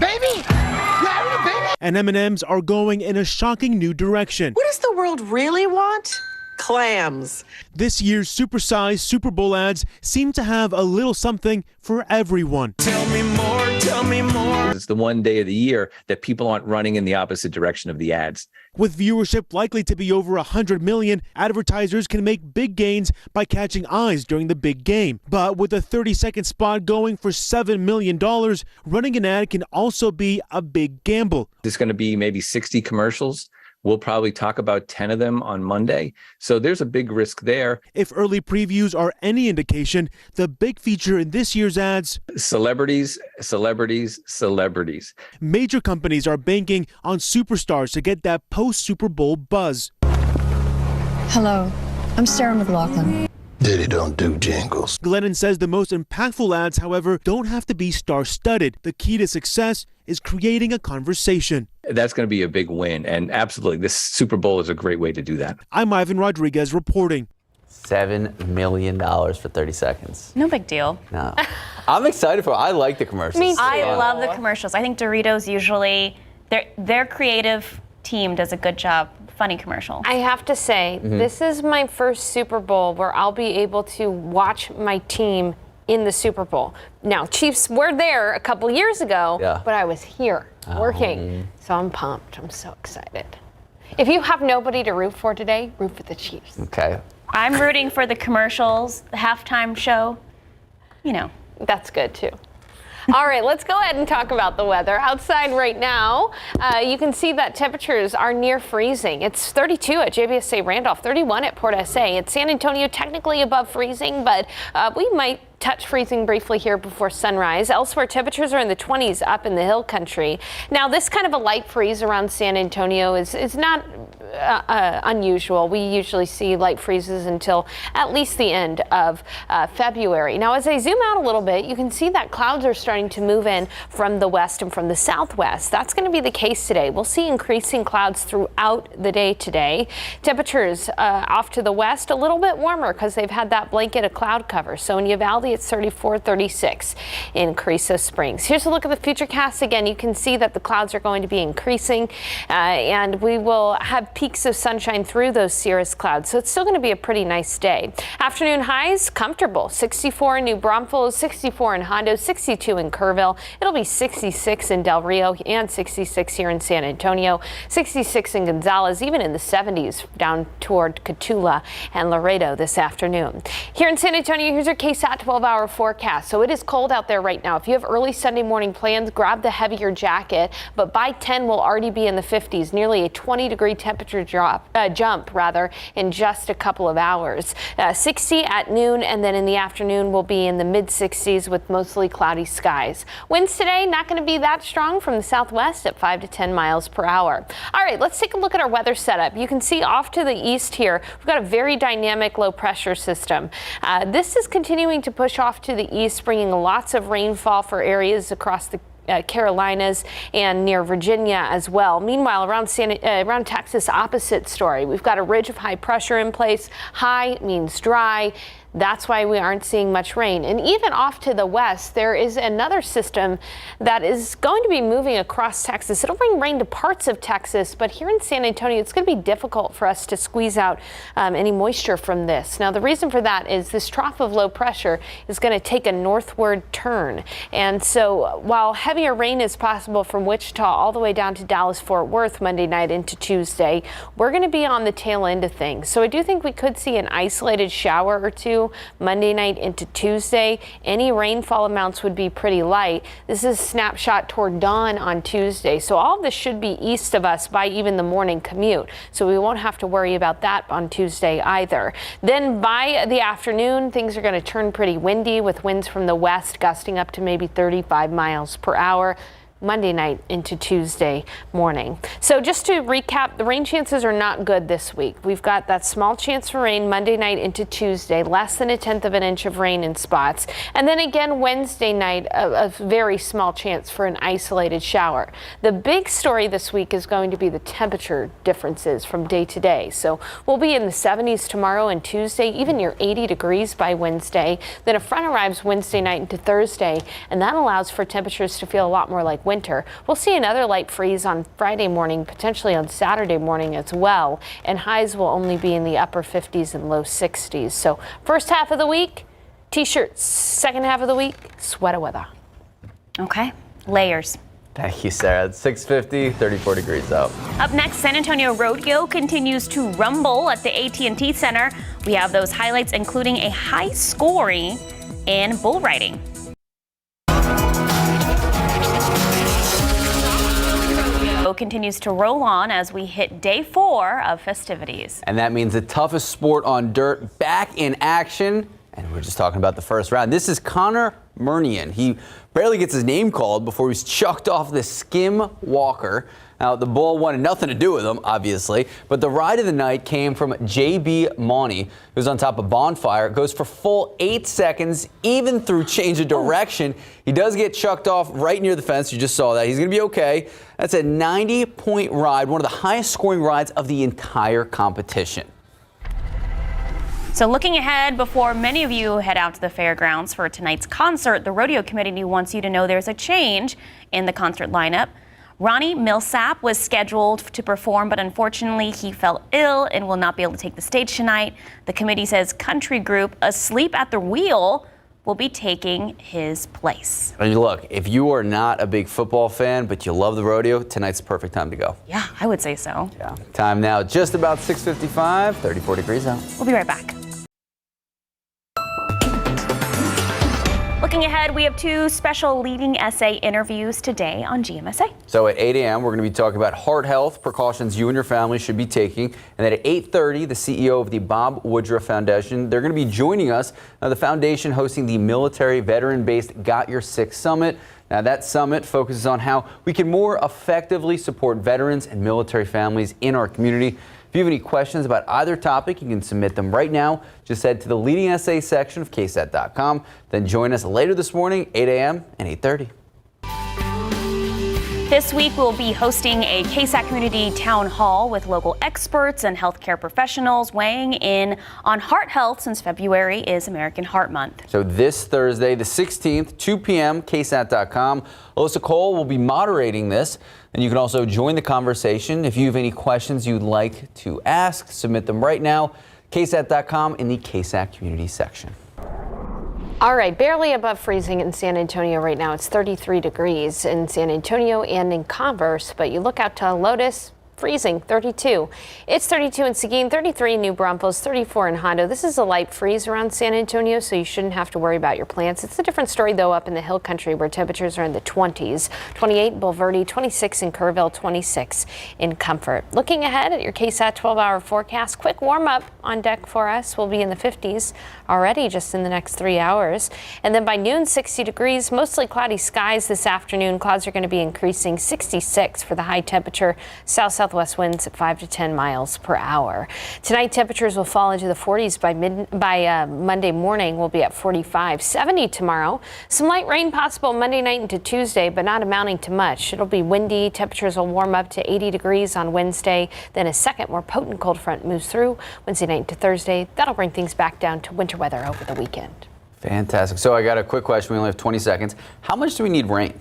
Baby? You having a baby? And M&Ms are going in a shocking new direction. What does the world really want? Clams. This year's supersized Super Bowl ads seem to have a little something for everyone. Tell me more, tell me more. It's the one day of the year that people aren't running in the opposite direction of the ads. With viewership likely to be over 100 million, advertisers can make big gains by catching eyes during the big game. But with a 30-second spot going for $7 million, running an ad can also be a big gamble. There's going to be maybe 60 commercials. We'll probably talk about 10 of them on Monday. So there's a big risk there. If early previews are any indication, the big feature in this year's ads: celebrities, celebrities, celebrities. Major companies are banking on superstars to get that post-Super Bowl buzz. Hello, I'm Sarah McLachlan. Diddy don't do jingles. Glennon says the most impactful ads, however, don't have to be star-studded. The key to success is creating a conversation. That's going to be a big win. And absolutely, this Super Bowl is a great way to do that. I'm Ivan Rodriguez reporting. $7 million for 30 seconds. No big deal. No. I'm excited for it. I like the commercials. I love the commercials. I think Doritos usually, their creative team does a good job. Funny commercial. I have to say, this is my first Super Bowl where I'll be able to watch my team in the Super Bowl. Now, Chiefs were there a couple years ago, but I was here working. So I'm pumped. I'm so excited. If you have nobody to root for today, root for the Chiefs. Okay. I'm rooting for the commercials, the halftime show. You know. That's good too. All right, let's go ahead and talk about the weather. Outside right now, you can see that temperatures are near freezing. It's 32 at GMSA Randolph, 31 at Port SA. At San Antonio, technically above freezing, but we might touch freezing briefly here before sunrise. Elsewhere, temperatures are in the 20s up in the hill country. Now, this kind of a light freeze around San Antonio is not unusual. We usually see light freezes until at least the end of February. Now, as I zoom out a little bit, you can see that clouds are starting to move in from the west and from the southwest. That's going to be the case today. We'll see increasing clouds throughout the day today. Temperatures off to the west a little bit warmer because they've had that blanket of cloud cover. So in Uvalde, it's 34, 36 in Carrizo Springs. Here's a look at the futurecast. Again, you can see that the clouds are going to be increasing and we will have peaks of sunshine through those cirrus clouds. So it's still going to be a pretty nice day. Afternoon highs, comfortable. 64 in New Braunfels, 64 in Hondo, 62 in Kerrville. It'll be 66 in Del Rio and 66 here in San Antonio, 66 in Gonzales, even in the 70s down toward Cotulla and Laredo this afternoon. Here in San Antonio, here's your KSAT 12-hour forecast. So it is cold out there right now. If you have early Sunday morning plans, grab the heavier jacket, but by 10 we'll already be in the 50s, nearly a 20-degree temperature jump in just a couple of hours. 60 at noon, and then in the afternoon we'll be in the mid-60s with mostly cloudy skies. Winds today not going to be that strong from the southwest at 5 to 10 miles per hour. All right, let's take a look at our weather setup. You can see off to the east here, we've got a very dynamic low pressure system. This is continuing to push off to the east, bringing lots of rainfall for areas across the Carolinas and near Virginia as well. Meanwhile, around Texas, opposite story. We've got a ridge of high pressure in place. High means dry. That's why we aren't seeing much rain. And even off to the west, there is another system that is going to be moving across Texas. It'll bring rain to parts of Texas, but here in San Antonio, it's going to be difficult for us to squeeze out any moisture from this. Now, the reason for that is this trough of low pressure is going to take a northward turn. And so while heavier rain is possible from Wichita all the way down to Dallas-Fort Worth Monday night into Tuesday, we're going to be on the tail end of things. So I do think we could see an isolated shower or two Monday night into Tuesday. Any rainfall amounts would be pretty light. This is a snapshot toward dawn on Tuesday. So all of this should be east of us by even the morning commute. So we won't have to worry about that on Tuesday either. Then by the afternoon, things are going to turn pretty windy with winds from the west gusting up to maybe 35 miles per hour. Monday night into Tuesday morning. So just to recap, the rain chances are not good this week. We've got that small chance for rain Monday night into Tuesday, less than 1/10 of an inch of rain in spots. And then again, Wednesday night, a very small chance for an isolated shower. The big story this week is going to be the temperature differences from day to day. So we'll be in the 70s tomorrow and Tuesday, even near 80 degrees by Wednesday. Then a front arrives Wednesday night into Thursday, and that allows for temperatures to feel a lot more like winter. We'll see another light freeze on Friday morning, potentially on Saturday morning as well, and highs will only be in the upper 50s and low 60s. So first half of the week, t-shirts. Second half of the week, sweater weather. Okay, layers. Thank you, Sarah. It's 6:50, 34 degrees out. Up next, San Antonio Rodeo continues to rumble at the AT&T Center. We have those highlights, including a high scoring in bull riding. Continues to roll on as we hit day 4 of festivities. And that means the toughest sport on dirt back in action. And we're just talking about the first round. This is Connor Murnian. He barely gets his name called before he's chucked off the skim walker. Now, the bull wanted nothing to do with him, obviously, but the ride of the night came from J.B. Monty, who's on top of Bonfire. Goes for full 8 seconds, even through change of direction. He does get chucked off right near the fence. You just saw that. He's going to be okay. That's a 90-point ride, one of the highest scoring rides of the entire competition. So looking ahead, before many of you head out to the fairgrounds for tonight's concert, the rodeo committee wants you to know there's a change in the concert lineup. Ronnie Millsap was scheduled to perform, but unfortunately he fell ill and will not be able to take the stage tonight. The committee says country group Asleep at the Wheel will be taking his place. I mean, look, if you are not a big football fan, but you love the rodeo, tonight's the perfect time to go. Yeah, I would say so. Yeah. Time now, just about 6:55, 34 degrees out. We'll be right back. Looking ahead, we have 2 special leading essay interviews today on GMSA. So at 8 a.m., we're going to be talking about heart health precautions you and your family should be taking. And then at 8:30, the CEO of the Bob Woodruff Foundation, they're going to be joining us. Now, the foundation hosting the military veteran-based Got Your Six Summit. Now, that summit focuses on how we can more effectively support veterans and military families in our community. If you have any questions about either topic, you can submit them right now. Just head to the leading essay section of KSAT.com. Then join us later this morning, 8 a.m. and 8:30. This week, we'll be hosting a KSAT community town hall with local experts and healthcare professionals weighing in on heart health since February is American Heart Month. So this Thursday, the 16th, 2 p.m., KSAT.com. Alyssa Cole will be moderating this, and you can also join the conversation. If you have any questions you'd like to ask, submit them right now. KSAT.com in the KSAT community section. All right, barely above freezing in San Antonio right now. It's 33 degrees in San Antonio and in Converse, but you look out to Lotus, freezing, 32. It's 32 in Seguin, 33 in New Braunfels, 34 in Hondo. This is a light freeze around San Antonio, so you shouldn't have to worry about your plants. It's a different story, though, up in the hill country where temperatures are in the 20s. 28 in Bulverde, 26 in Kerrville, 26 in Comfort. Looking ahead at your KSAT 12-hour forecast, quick warm-up on deck for us. We'll be in the 50s already just in the next 3 hours. And then by noon, 60 degrees, mostly cloudy skies this afternoon. Clouds are going to be increasing, 66 for the high temperature. Southwest winds at 5 to 10 miles per hour. Tonight, temperatures will fall into the 40s by Monday morning. We'll be at 45, 70 tomorrow. Some light rain possible Monday night into Tuesday, but not amounting to much. It'll be windy. Temperatures will warm up to 80 degrees on Wednesday. Then a second more potent cold front moves through Wednesday night into Thursday. That'll bring things back down to winter weather over the weekend. Fantastic. So I got a quick question. We only have 20 seconds. How much do we need rain?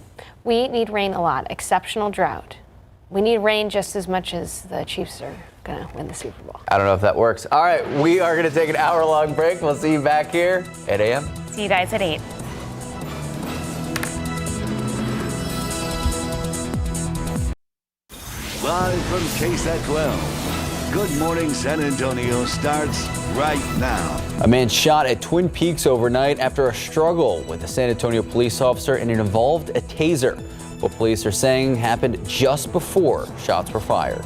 We need rain a lot. Exceptional drought. We need rain just as much as the Chiefs are going to win the Super Bowl. I don't know if that works. All right, we are going to take an hour-long break. We'll see you back here at 8 a.m. See you guys at 8. Live from KSAT 12. Good Morning San Antonio starts right now. A man shot at Twin Peaks overnight after a struggle with a San Antonio police officer, and it involved a taser. What police are saying happened just before shots were fired.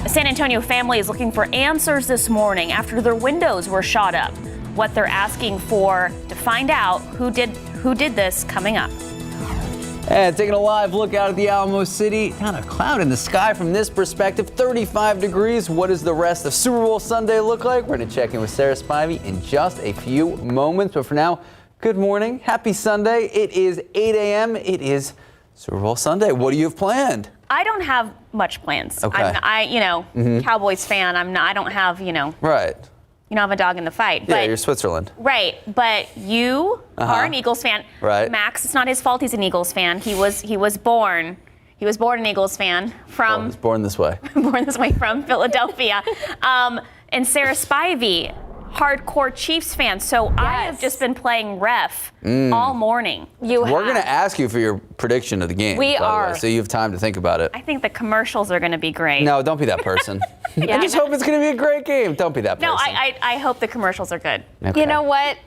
A San Antonio family is looking for answers this morning after their windows were shot up. What they're asking for to find out who did this coming up. And taking a live look out at the Alamo City, not a cloud in the sky from this perspective, 35 degrees. What does the rest of Super Bowl Sunday look like? We're going to check in with Sarah Spivey in just a few moments. But for now, good morning. Happy Sunday. It is 8 a.m. It is Super Bowl Sunday. What do you have planned? I don't have much plans. Okay. Cowboys fan. I don't have, Right. You don't have a dog in the fight. Yeah, But, you're Switzerland. right. But you are an Eagles fan. Right. Max, it's not his fault he's an Eagles fan. He was born an Eagles fan from He's born this way. born this way from Philadelphia. And Sarah Spivey, hardcore Chiefs fan. So I have just been playing ref all morning. We're going to ask you for your prediction of the game. We by the way, are. so you have time to think about it. I think the commercials are going to be great. No, don't be that person. I just hope it's going to be a great game. Don't be that person. No, I hope the commercials are good. Okay. You know what?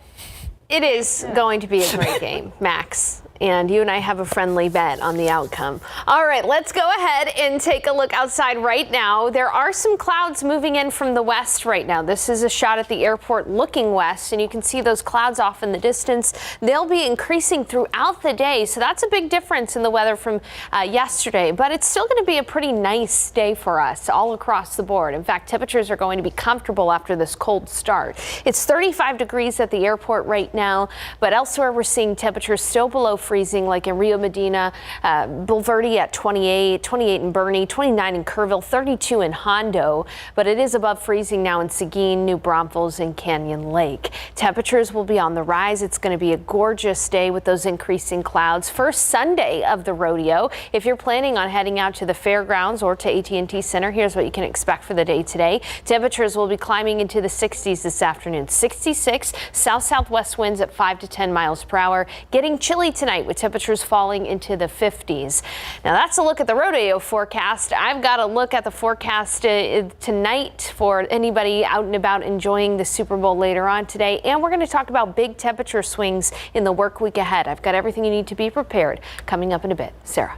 It is going to be a great game, Max. And you and I have a friendly bet on the outcome. All right, let's go ahead and take a look outside right now. There are some clouds moving in from the west right now. This is a shot at the airport looking west, and you can see those clouds off in the distance. They'll be increasing throughout the day, so that's a big difference in the weather from yesterday. But it's still going to be a pretty nice day for us all across the board. In fact, temperatures are going to be comfortable after this cold start. It's 35 degrees at the airport right now, but elsewhere we're seeing temperatures still below freezing, like in Rio Medina, Bulverde at 28 in Bernie, 29 in Kerrville, 32 in Hondo, but it is above freezing now in Seguin, New Braunfels, and Canyon Lake. Temperatures will be on the rise. It's going to be a gorgeous day with those increasing clouds. First Sunday of the rodeo. If you're planning on heading out to the fairgrounds or to AT&T Center, here's what you can expect for the day today. Temperatures will be climbing into the 60s this afternoon. 66 south-southwest winds at 5 to 10 miles per hour. Getting chilly tonight with temperatures falling into the 50s. Now that's a look at the rodeo forecast. I've got a look at the forecast tonight for anybody out and about enjoying the Super Bowl later on today. And we're going to talk about big temperature swings in the work week ahead. I've got everything you need to be prepared coming up in a bit. Sarah.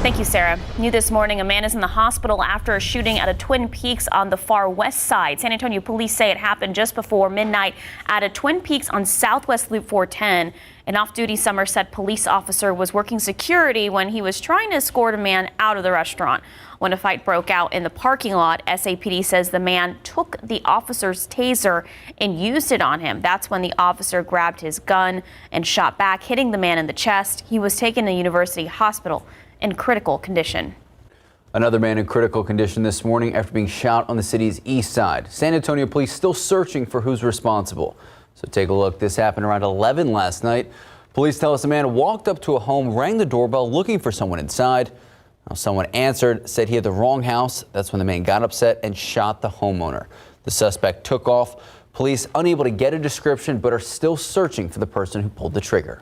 Thank you, Sarah. New this morning, a man is in the hospital after a shooting at a Twin Peaks on the far west side. San Antonio police say it happened just before midnight at a Twin Peaks on Southwest Loop 410. An off-duty Somerset police officer was working security when he was trying to escort a man out of the restaurant. When a fight broke out in the parking lot, SAPD says the man took the officer's taser and used it on him. That's when the officer grabbed his gun and shot back, hitting the man in the chest. He was taken to University Hospital in critical condition. Another man in critical condition this morning after being shot on the city's east side. San Antonio police still searching for who's responsible. So take a look. This happened around 11 last night. Police tell us a man walked up to a home, rang the doorbell looking for someone inside. Now, someone answered, said he had the wrong house. That's when the man got upset and shot the homeowner. The suspect took off. Police unable to get a description, but are still searching for the person who pulled the trigger.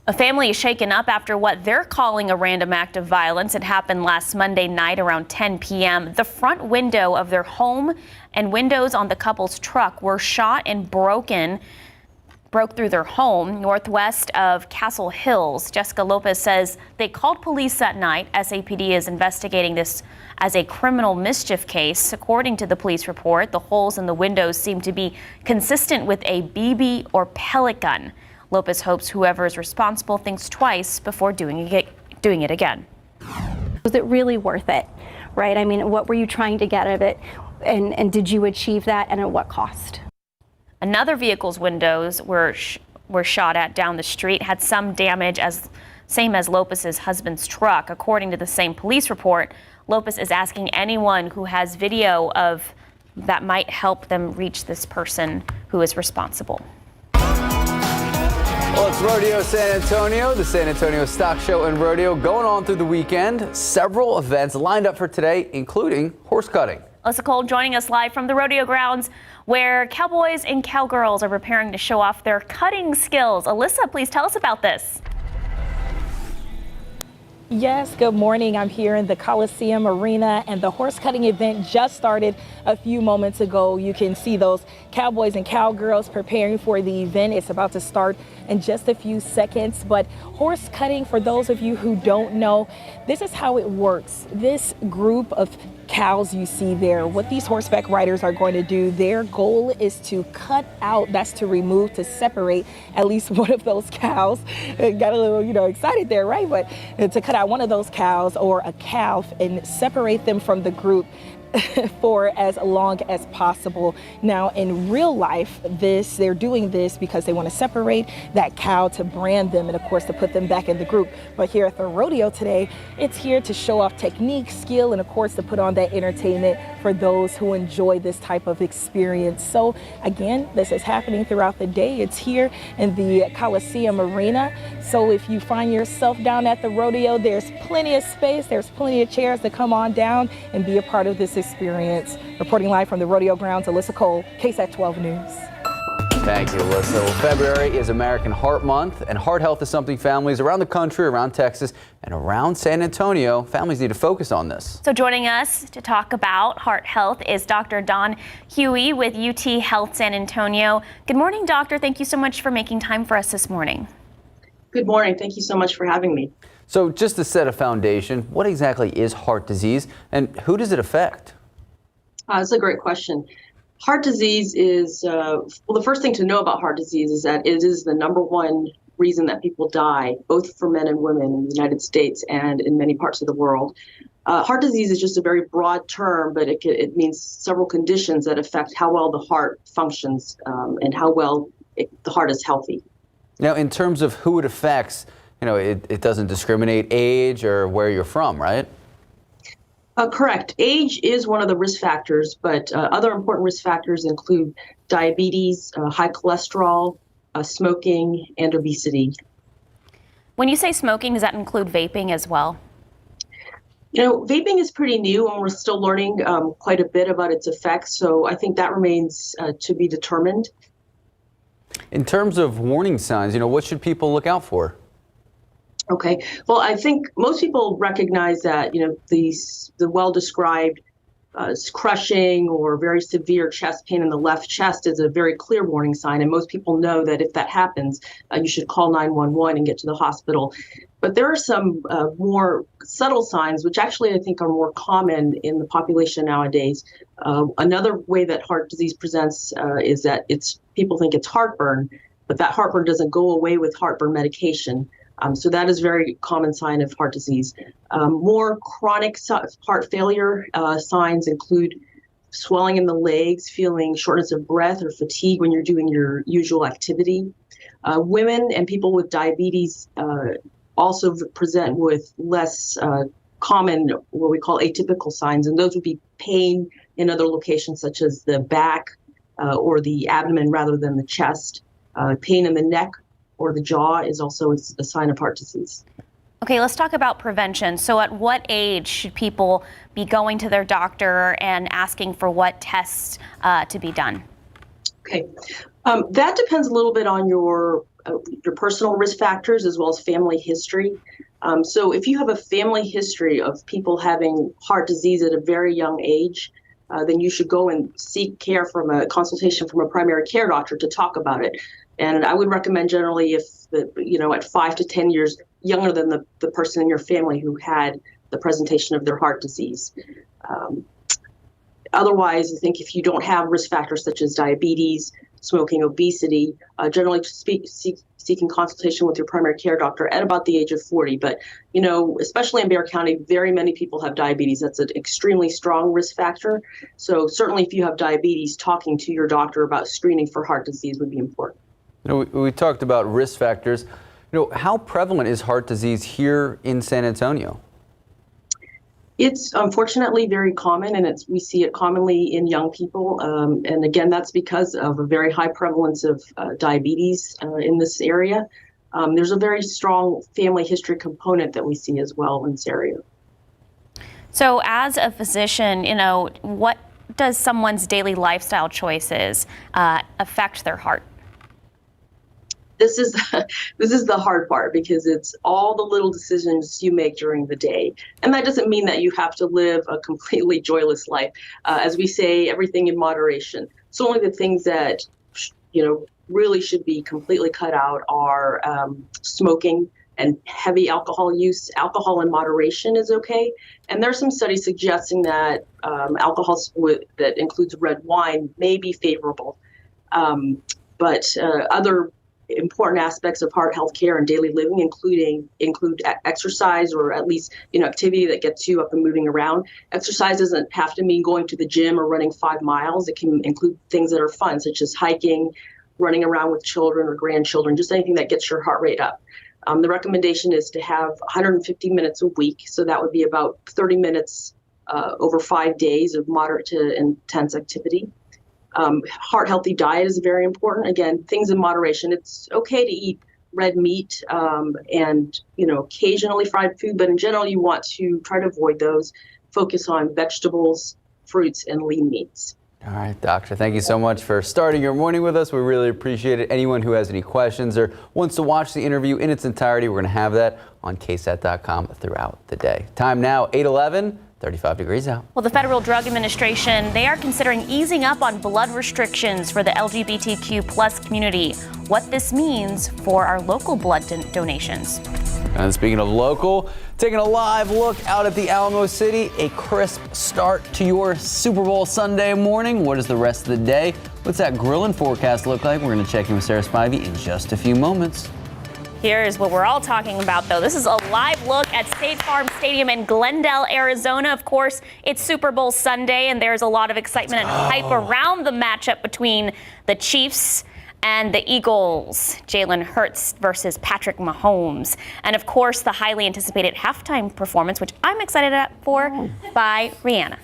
A family is shaken up after what they're calling a random act of violence. It happened last Monday night around 10 p.m. The front window of their home and windows on the couple's truck were shot and broke through their home northwest of Castle Hills. Jessica Lopez says they called police that night. SAPD is investigating this as a criminal mischief case. According to the police report, the holes in the windows seem to be consistent with a BB or pellet gun. Lopez hopes whoever is responsible thinks twice before doing it again. Was it really worth it, right? I mean, what were you trying to get out of it? And did you achieve that, and at what cost? Another vehicle's windows were shot at down the street, had some damage, same as Lopez's husband's truck. According to the same police report, Lopez is asking anyone who has video of that might help them reach this person who is responsible. Well, it's Rodeo San Antonio, the San Antonio Stock Show and Rodeo going on through the weekend. Several events lined up for today, including horse cutting. Alyssa Cole joining us live from the rodeo grounds where cowboys and cowgirls are preparing to show off their cutting skills. Alyssa, please tell us about this. Yes, good morning. I'm here in the Coliseum Arena, and the horse cutting event just started a few moments ago. You can see those cowboys and cowgirls preparing for the event. It's about to start in just a few seconds. But horse cutting, for those of you who don't know, this is how it works. This group of cows you see there. What these horseback riders are going to do, their goal is to cut out, that's to remove, to separate at least one of those cows. Got a little, excited there, right? But to cut out one of those cows or a calf and separate them from the group for as long as possible. Now, in real life, they're doing this because they want to separate that cow to brand them and, of course, to put them back in the group. But here at the rodeo today, it's here to show off technique, skill, and, of course, to put on that entertainment for those who enjoy this type of experience. So, again, this is happening throughout the day. It's here in the Coliseum Arena. So if you find yourself down at the rodeo, there's plenty of space. There's plenty of chairs to come on down and be a part of this experience. Reporting live from the rodeo grounds, Alyssa Cole, KSAT 12 News. Thank you, Alyssa. Well, February is American Heart Month, and heart health is something families around the country, around Texas, and around San Antonio, families need to focus on this. So joining us to talk about heart health is Dr. Dawn Huey with UT Health San Antonio. Good morning, doctor. Thank you so much for making time for us this morning. Good morning. Thank you so much for having me. So just to set a foundation, what exactly is heart disease, and who does it affect? That's a great question. Heart disease is, the first thing to know about heart disease is that it is the number one reason that people die, both for men and women in the United States and in many parts of the world. Heart disease is just a very broad term, but it means several conditions that affect how well the heart functions and how well the heart is healthy. Now, in terms of who it affects, it doesn't discriminate age or where you're from, right? Correct. Age is one of the risk factors, but other important risk factors include diabetes, high cholesterol, smoking, and obesity. When you say smoking, does that include vaping as well? Vaping is pretty new, and we're still learning quite a bit about its effects, so I think that remains to be determined. In terms of warning signs, what should people look out for? Okay. Well, I think most people recognize that, the well-described crushing or very severe chest pain in the left chest is a very clear warning sign. And most people know that if that happens, you should call 911 and get to the hospital. But there are some more subtle signs, which actually I think are more common in the population nowadays. Another way that heart disease presents is that people think it's heartburn, but that heartburn doesn't go away with heartburn medication. So that is a very common sign of heart disease. More chronic heart failure signs include swelling in the legs, feeling shortness of breath or fatigue when you're doing your usual activity. Women and people with diabetes also present with less common, what we call atypical signs, and those would be pain in other locations such as the back or the abdomen rather than the chest. Pain in the neck or the jaw is also a sign of heart disease. Okay, let's talk about prevention. So at what age should people be going to their doctor and asking for what tests to be done? Okay, that depends a little bit on your personal risk factors as well as family history. So if you have a family history of people having heart disease at a very young age, then you should go and seek care from a consultation from a primary care doctor to talk about it. And I would recommend generally at 5 to 10 years younger than the person in your family who had the presentation of their heart disease. Otherwise, I think if you don't have risk factors such as diabetes, smoking, obesity, generally seeking consultation with your primary care doctor at about the age of 40. But, especially in Bexar County, very many people have diabetes. That's an extremely strong risk factor. So certainly if you have diabetes, talking to your doctor about screening for heart disease would be important. We talked about risk factors. How prevalent is heart disease here in San Antonio? It's unfortunately very common, and we see it commonly in young people. And again, that's because of a very high prevalence of diabetes in this area. There's a very strong family history component that we see as well in this area. So as a physician, what does someone's daily lifestyle choices affect their heart? This is the hard part, because it's all the little decisions you make during the day. And that doesn't mean that you have to live a completely joyless life. As we say, everything in moderation. So only the things that, really should be completely cut out are smoking, and heavy alcohol use. Alcohol in moderation is okay. And there are some studies suggesting that alcohol that includes red wine may be favorable. But other important aspects of heart health care and daily living include exercise, or at least activity that gets you up and moving around. Exercise doesn't have to mean going to the gym or running 5 miles. It can include things that are fun, such as hiking, running around with children or grandchildren, just anything that gets your heart rate up. The recommendation is to have 150 minutes a week, so that would be about 30 minutes over 5 days of moderate to intense activity. Heart healthy diet is very important. Again, things in moderation. It's okay to eat red meat and occasionally fried food, but in general, you want to try to avoid those. Focus on vegetables, fruits, and lean meats. All right, doctor, thank you so much for starting your morning with us. We really appreciate it. Anyone who has any questions or wants to watch the interview in its entirety, we're going to have that on KSAT.com throughout the day. Time now, 8:11. 35 degrees out. Well, the Federal Drug Administration, they are considering easing up on blood restrictions for the LGBTQ plus community. What this means for our local blood donations. And speaking of local, taking a live look out at the Alamo City, a crisp start to your Super Bowl Sunday morning. What is the rest of the day? What's that grilling forecast look like? We're going to check in with Sarah Spivey in just a few moments. Here's what we're all talking about, though. This is a live look at State Farm Stadium in Glendale, Arizona. Of course, it's Super Bowl Sunday, and there's a lot of excitement and hype around the matchup between the Chiefs and the Eagles. Jalen Hurts versus Patrick Mahomes. And, of course, the highly anticipated halftime performance, which I'm excited for, by Rihanna.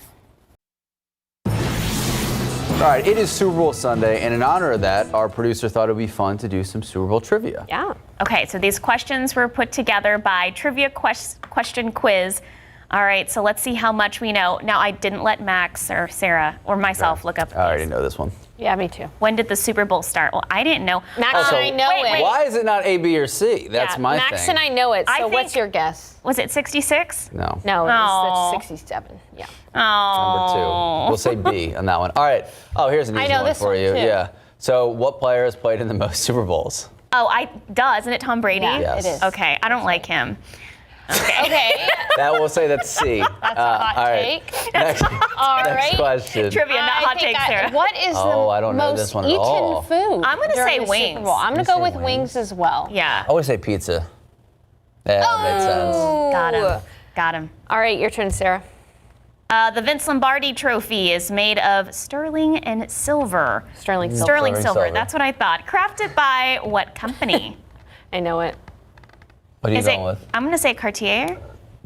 All right, it is Super Bowl Sunday, and in honor of that, our producer thought it would be fun to do some Super Bowl trivia. Yeah. Okay, so these questions were put together by Trivia Question Quiz. All right, so let's see how much we know. Now, I didn't let Max or Sarah or myself look up. I already know this one. Yeah, me too. When did the Super Bowl start? Well, I didn't know. Max and I know it. Why is it not A, B, or C? That's my thing. Max and I know it. So what's your guess? Was it 66? No. No, it's 67. Yeah. Oh. Number 2. We'll say B on that one. All right. Oh, here's an easy one for you. Too. Yeah. So what player has played in the most Super Bowls? Oh, isn't it Tom Brady? Yeah, yes. it is. Okay, I don't like him. Okay. That we'll say that's C. That's a hot take. Next Right. question. Trivia, not hot take, Sarah. What is I don't know most this one at eaten all. food? I'm going to say during the wings. Super Bowl? I'm going to go with wings as well. Yeah. I would say pizza. Yeah, that makes sense. Got him. All right, your turn, Sarah. The Vince Lombardi Trophy is made of sterling and silver. Sterling silver. Sterling silver. That's what I thought. Crafted by what company? I know it. What are you going with? I'm going to say Cartier.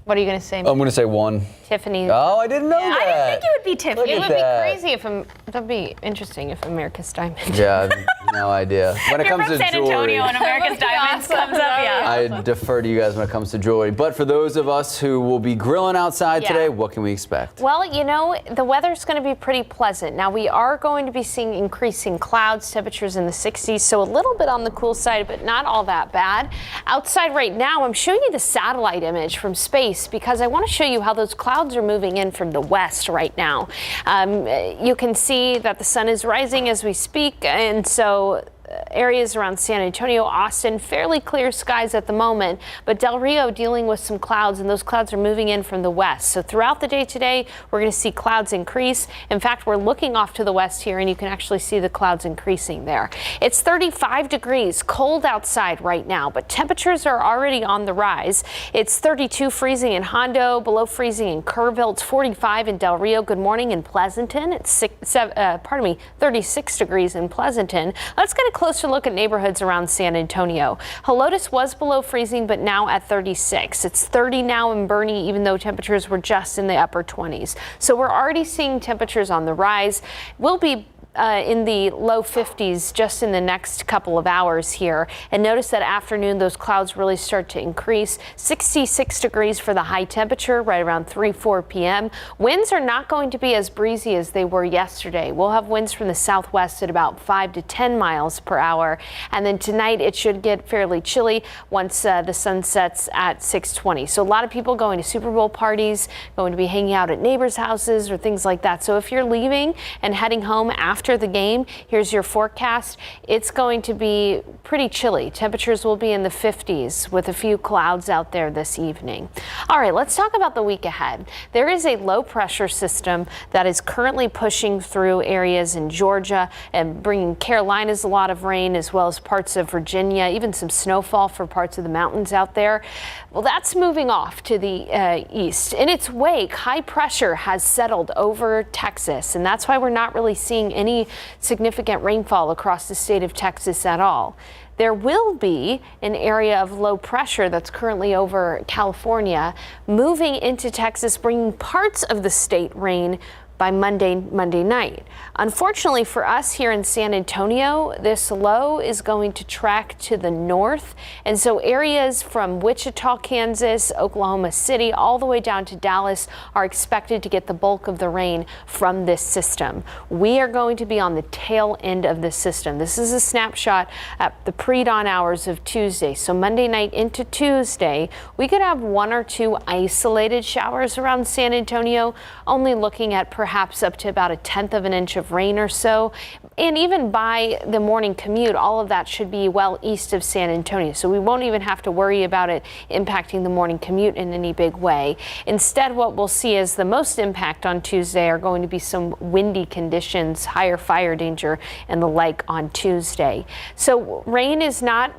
What are you going to say? I'm going to say 1. Tiffany. Oh, I didn't know that. I didn't think it would be Tiffany. It would be crazy if that'd be interesting if America's Diamond. Yeah, no idea. When it comes to San jewelry, Antonio and America's Diamonds comes up, yeah. I defer to you guys when it comes to jewelry. But for those of us who will be grilling outside today, what can we expect? Well, the weather's going to be pretty pleasant. Now, we are going to be seeing increasing clouds, temperatures in the 60s, so a little bit on the cool side, but not all that bad. Outside right now, I'm showing you the satellite image from space because I want to show you how those clouds are moving in from the west right now. You can see that the sun is rising as we speak, and so areas around San Antonio, Austin, fairly clear skies at the moment, but Del Rio dealing with some clouds, and those clouds are moving in from the west. So throughout the day today, we're going to see clouds increase. In fact, we're looking off to the west here, and you can actually see the clouds increasing there. It's 35 degrees, cold outside right now, but temperatures are already on the rise. It's 32 freezing in Hondo, below freezing in Kerrville. It's 45 in Del Rio. Good morning in Pleasanton. It's 36 degrees in Pleasanton. Let's get a closer look at neighborhoods around San Antonio. Helotes was below freezing, but now at 36. It's 30 now in Boerne, even though temperatures were just in the upper 20s. So we're already seeing temperatures on the rise. We'll be in the low 50s just in the next couple of hours here. And notice that afternoon, those clouds really start to increase. 66 degrees for the high temperature right around 3-4 p.m. Winds are not going to be as breezy as they were yesterday. We'll have winds from the southwest at about 5 to 10 miles per hour. And then tonight, it should get fairly chilly once the sun sets at 6:20. So a lot of people going to Super Bowl parties, going to be hanging out at neighbors' houses or things like that. So if you're leaving and heading home after after the game. Here's your forecast. It's going to be pretty chilly. Temperatures will be in the 50s with a few clouds out there this evening. All right, let's talk about the week ahead. There is a low pressure system that is currently pushing through areas in Georgia and bringing Carolinas a lot of rain, as well as parts of Virginia, even some snowfall for parts of the mountains out there. Well, that's moving off to the east. In its wake, high pressure has settled over Texas, and that's why we're not really seeing any significant rainfall across the state of Texas at all. There will be an area of low pressure that's currently over California moving into Texas, bringing parts of the state rain by Monday night. Unfortunately for us here in San Antonio, this low is going to track to the north. And so areas from Wichita, Kansas, Oklahoma City, all the way down to Dallas are expected to get the bulk of the rain from this system. We are going to be on the tail end of this system. This is a snapshot at the pre-dawn hours of Tuesday. So Monday night into Tuesday, we could have 1 or 2 isolated showers around San Antonio, only looking at perhaps up to about 1/10 of an inch of rain or so. And even by the morning commute, all of that should be well east of San Antonio. So we won't even have to worry about it impacting the morning commute in any big way. Instead, what we'll see as the most impact on Tuesday are going to be some windy conditions, higher fire danger, and the like on Tuesday. So rain is not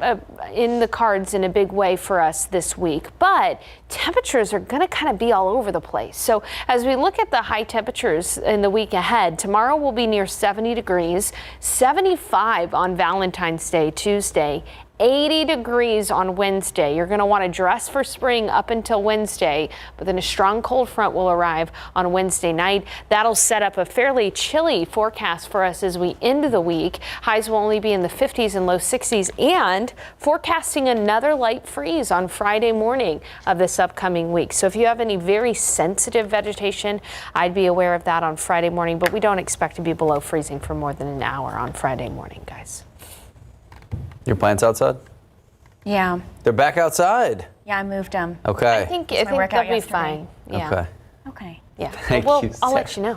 in the cards in a big way for us this week, but temperatures are going to kind of be all over the place. So as we look at the high temperatures in the week ahead, tomorrow will be near 70 degrees, 75 on Valentine's Day, Tuesday, 80 degrees on Wednesday. You're going to want to dress for spring up until Wednesday, but then a strong cold front will arrive on Wednesday night. That'll set up a fairly chilly forecast for us as we end the week. Highs will only be in the 50s and low 60s, and forecasting another light freeze on Friday morning of this upcoming week. So if you have any very sensitive vegetation, I'd be aware of that on Friday morning, but we don't expect to be below freezing for more than an hour on Friday morning, guys. Your plants outside? Yeah. They're back outside. Yeah, I moved them. Okay. I think they'll be fine. Yeah. Okay. Okay. Yeah. Thank you, I'll let you know.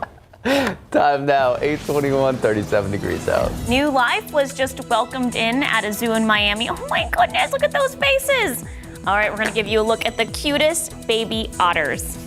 Time now, 8:21, 37 degrees out. New life was just welcomed in at a zoo in Miami. Oh my goodness, look at those faces. All right, we're going to give you a look at the cutest baby otters.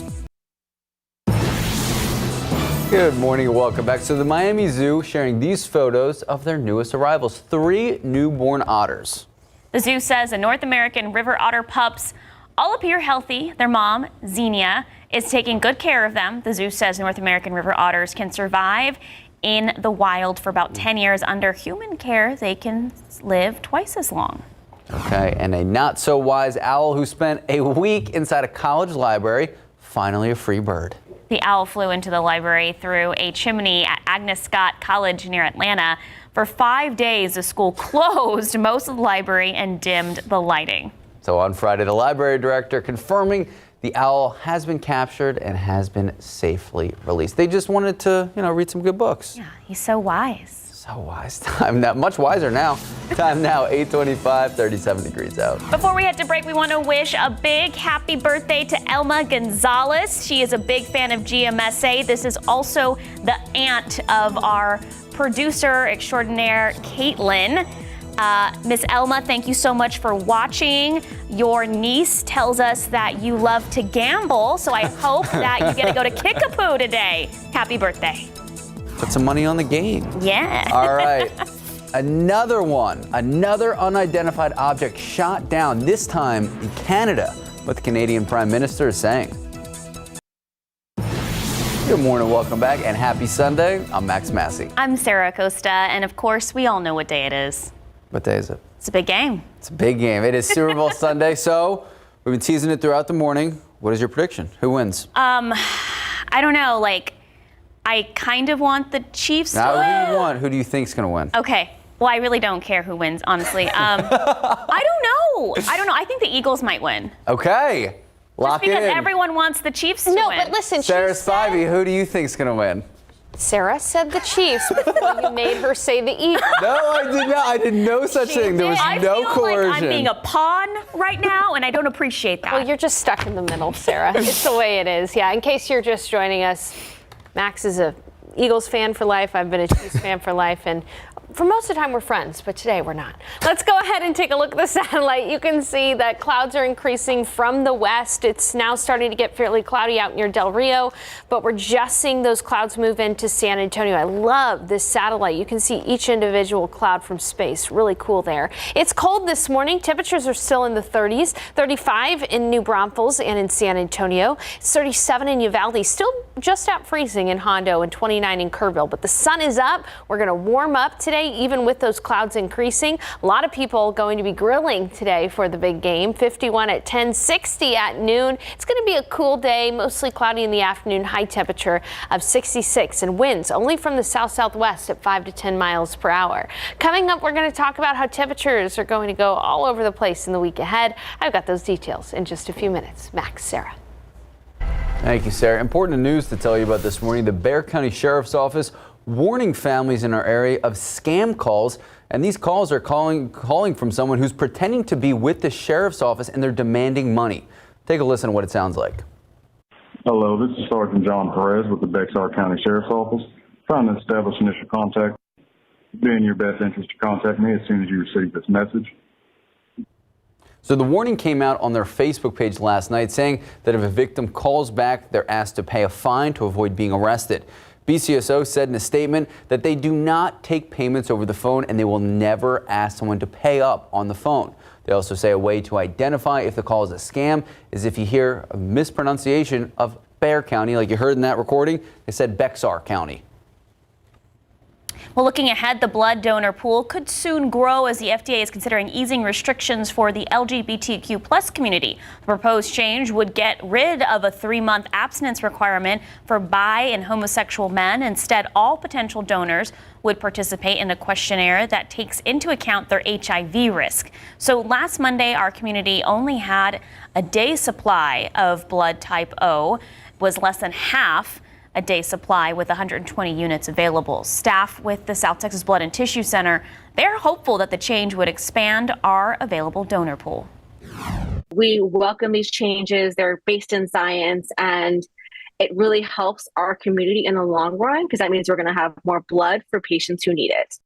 Good morning and welcome back. So the Miami Zoo sharing these photos of their newest arrivals, 3 newborn otters. The zoo says the North American river otter pups all appear healthy. Their mom, Xenia, is taking good care of them. The zoo says North American river otters can survive in the wild for about 10 years. Under human care, they can live twice as long. Okay, and a not so wise owl who spent a week inside a college library, finally a free bird. The owl flew into the library through a chimney at Agnes Scott College near Atlanta. For 5 days, the school closed most of the library and dimmed the lighting. So on Friday, the library director confirming the owl has been captured and has been safely released. They just wanted to, read some good books. Yeah, he's so wise. So wise. Time now, much wiser now. Time now, 8:25, 37 degrees out. Before we head to break, we want to wish a big happy birthday to Elma Gonzalez. She is a big fan of GMSA. This is also the aunt of our producer extraordinaire, Caitlin. Miss Elma, thank you so much for watching. Your niece tells us that you love to gamble, so I hope that you get to go to Kickapoo today. Happy birthday. Put some money on the game. Yeah. All right. Another unidentified object shot down, this time in Canada. What the Canadian Prime Minister is saying. Good morning, welcome back, and happy Sunday. I'm Max Massey. I'm Sarah Acosta, and of course, we all know what day it is. What day is it? It's a big game. It's a big game. It is Super Bowl Sunday, so we've been teasing it throughout the morning. What is your prediction? Who wins? I don't know, I kind of want the Chiefs to win. Who do you want? Who do you think's going to win? Okay. Well, I really don't care who wins, honestly. I don't know. I think the Eagles might win. Okay. Lock it in. Just because everyone wants the Chiefs to win. No, but listen, Sarah Spivey, who do you think's going to win? Sarah said the Chiefs before you made her say the Eagles. No, I did not. I did no such thing. There was no coercion. Like I'm being a pawn right now, and I don't appreciate that. Well, you're just stuck in the middle, Sarah. It's the way it is. Yeah, in case you're just joining us, Max is a Eagles fan for life. I've been a Chiefs fan for life. And for most of the time, we're friends, but today we're not. Let's go ahead and take a look at the satellite. You can see that clouds are increasing from the west. It's now starting to get fairly cloudy out near Del Rio, but we're just seeing those clouds move into San Antonio. I love this satellite. You can see each individual cloud from space. Really cool there. It's cold this morning. Temperatures are still in the 30s, 35 in New Braunfels and in San Antonio. It's 37 in Uvalde, still just out freezing in Hondo, and 29 in Kerrville. But the sun is up. We're going to warm up today, even with those clouds increasing. A lot of people going to be grilling today for the big game. 51 at 10, 60 at noon. It's going to be a cool day, mostly cloudy in the afternoon, high temperature of 66, and winds only from the south-southwest at 5 to 10 miles per hour. Coming up, we're going to talk about how temperatures are going to go all over the place in the week ahead. I've got those details in just a few minutes. Max, Sarah. Thank you, Sarah. Important news to tell you about this morning. The Bexar County Sheriff's Office warning families in our area of scam calls. And these calls are calling from someone who's pretending to be with the sheriff's office, and they're demanding money. Take a listen to what it sounds like. Hello, this is Sergeant John Perez with the Bexar County Sheriff's Office. Trying to establish initial contact. It'd be in your best interest to contact me as soon as you receive this message. So the warning came out on their Facebook page last night, saying that if a victim calls back, they're asked to pay a fine to avoid being arrested. BCSO said in a statement that they do not take payments over the phone, and they will never ask someone to pay up on the phone. They also say a way to identify if the call is a scam is if you hear a mispronunciation of Bexar County, like you heard in that recording. They said Bexar County. Well, looking ahead, the blood donor pool could soon grow as the FDA is considering easing restrictions for the LGBTQ plus community. The proposed change would get rid of a 3-month abstinence requirement for bi and homosexual men. Instead, all potential donors would participate in a questionnaire that takes into account their HIV risk. So last Monday, our community only had a day supply of blood type O, was less than half a day supply with 120 units available. Staff with the South Texas Blood and Tissue Center, they're hopeful that the change would expand our available donor pool. We welcome these changes. They're based in science, and it really helps our community in the long run because that means we're going to have more blood for patients who need it.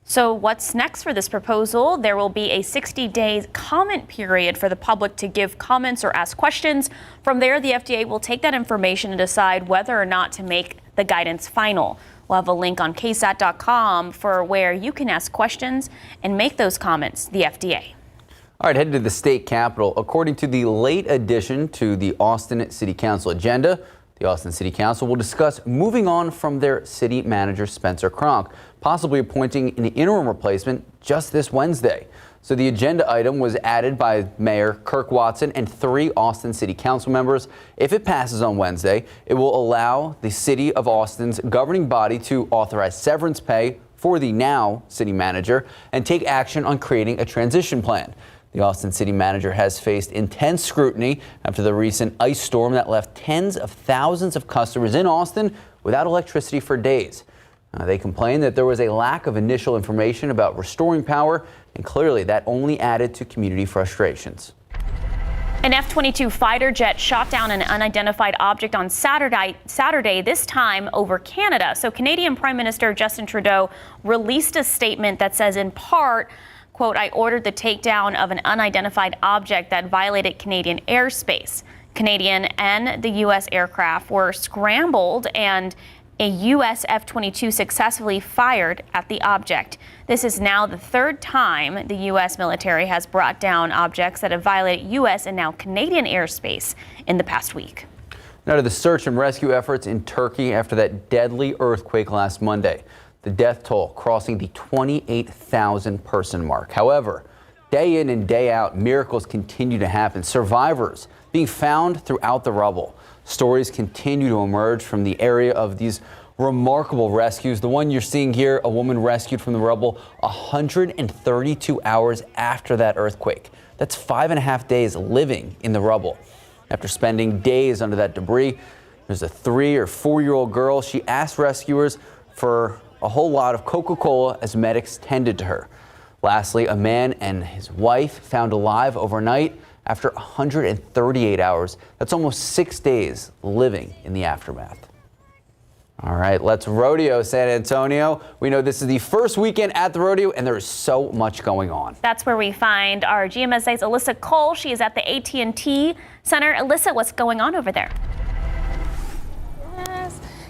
So what's next for this proposal? There will be a 60-day comment period for the public to give comments or ask questions. From there, the FDA will take that information and decide whether or not to make the guidance final. We'll have a link on KSAT.com for where you can ask questions and make those comments to the FDA. All right, headed to the state capitol. According to the late addition to the Austin City Council agenda, the Austin City Council will discuss moving on from their city manager, Spencer Cronk, possibly appointing an interim replacement just this Wednesday. So the agenda item was added by Mayor Kirk Watson and 3 Austin City Council members. If it passes on Wednesday, it will allow the City of Austin's governing body to authorize severance pay for the now city manager and take action on creating a transition plan. The Austin city manager has faced intense scrutiny after the recent ice storm that left tens of thousands of customers in Austin without electricity for days. They complained that there was a lack of initial information about restoring power, and clearly that only added to community frustrations. An F-22 fighter jet shot down an unidentified object on Saturday, this time over Canada. So Canadian Prime Minister Justin Trudeau released a statement that says, in part, quote, I ordered the takedown of an unidentified object that violated Canadian airspace. Canadian and the U.S. aircraft were scrambled, and a U.S. F-22 successfully fired at the object. This is now the 3rd time the U.S. military has brought down objects that have violated U.S. and now Canadian airspace in the past week. Now to the search and rescue efforts in Turkey after that deadly earthquake last Monday. The death toll crossing the 28,000 person mark. However, day in and day out, miracles continue to happen. Survivors being found throughout the rubble. Stories continue to emerge from the area of these remarkable rescues. The one you're seeing here, a woman rescued from the rubble 132 hours after that earthquake. That's 5.5 days living in the rubble. After spending days under that debris, there's a 3 or 4-year-old girl. She asked rescuers for a whole lot of Coca-Cola as medics tended to her. Lastly, a man and his wife found alive overnight after 138 hours. That's almost 6 days living in the aftermath. All right, let's rodeo San Antonio. We know this is the first weekend at the rodeo, and there's so much going on. That's where we find our GMSA's Alyssa Cole. She is at the AT&T Center. Alyssa, what's going on over there?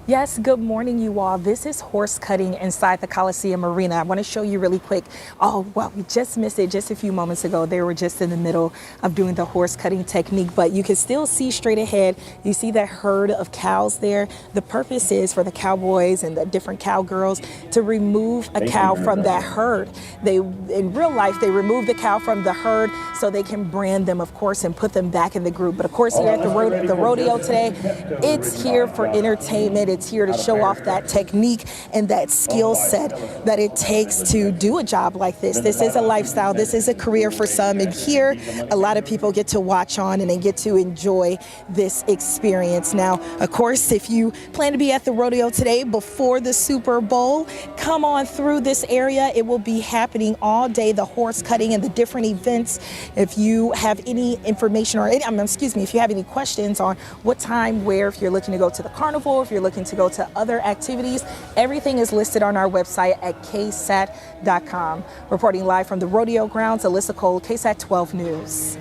Yes, good morning, you all. This is horse cutting inside the Coliseum Arena. I want to show you really quick. Oh, well, we just missed it just a few moments ago. They were just in the middle of doing the horse cutting technique, but you can still see straight ahead. You see that herd of cows there. The purpose is for the cowboys and the different cowgirls to remove a cow from that herd. In real life, they remove the cow from the herd so they can brand them, of course, and put them back in the group. But of course, here at the rodeo today, it's here for entertainment. It's here to show off that technique and that skill set that it takes to do a job like this. This is a lifestyle. This is a career for some. And here, a lot of people get to watch on and they get to enjoy this experience. Now, of course, if you plan to be at the rodeo today before the Super Bowl, come on through this area. It will be happening all day, the horse cutting and the different events. If you have any information or if you have any questions on what time, where, if you're looking to go to the carnival, if you're looking to go to other activities, everything is listed on our website at KSAT.com. Reporting live from the rodeo grounds, Alyssa Cole, KSAT 12 News.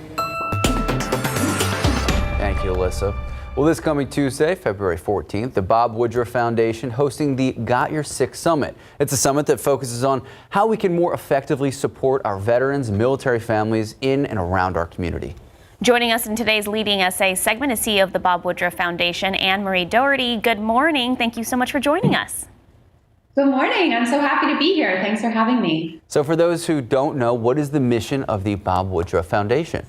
Thank you, Alyssa. Well, this coming Tuesday, February 14th, the Bob Woodruff Foundation hosting the Got Your Six Summit. It's a summit that focuses on how we can more effectively support our veterans and military families in and around our community. Joining us in today's Leading SA segment is CEO of the Bob Woodruff Foundation, Anne Marie Doherty. Good morning. Thank you so much for joining us. Good morning. I'm so happy to be here. Thanks for having me. So for those who don't know, what is the mission of the Bob Woodruff Foundation?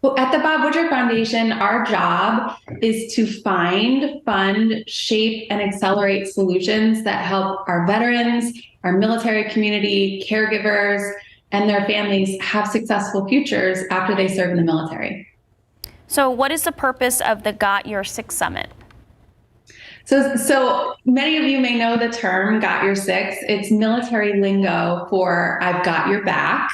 Well, at the Bob Woodruff Foundation, our job is to find, fund, shape, and accelerate solutions that help our veterans, our military community, caregivers, and their families have successful futures after they serve in the military. So what is the purpose of the Got Your Six Summit? So many of you may know the term Got Your Six. It's military lingo for I've got your back.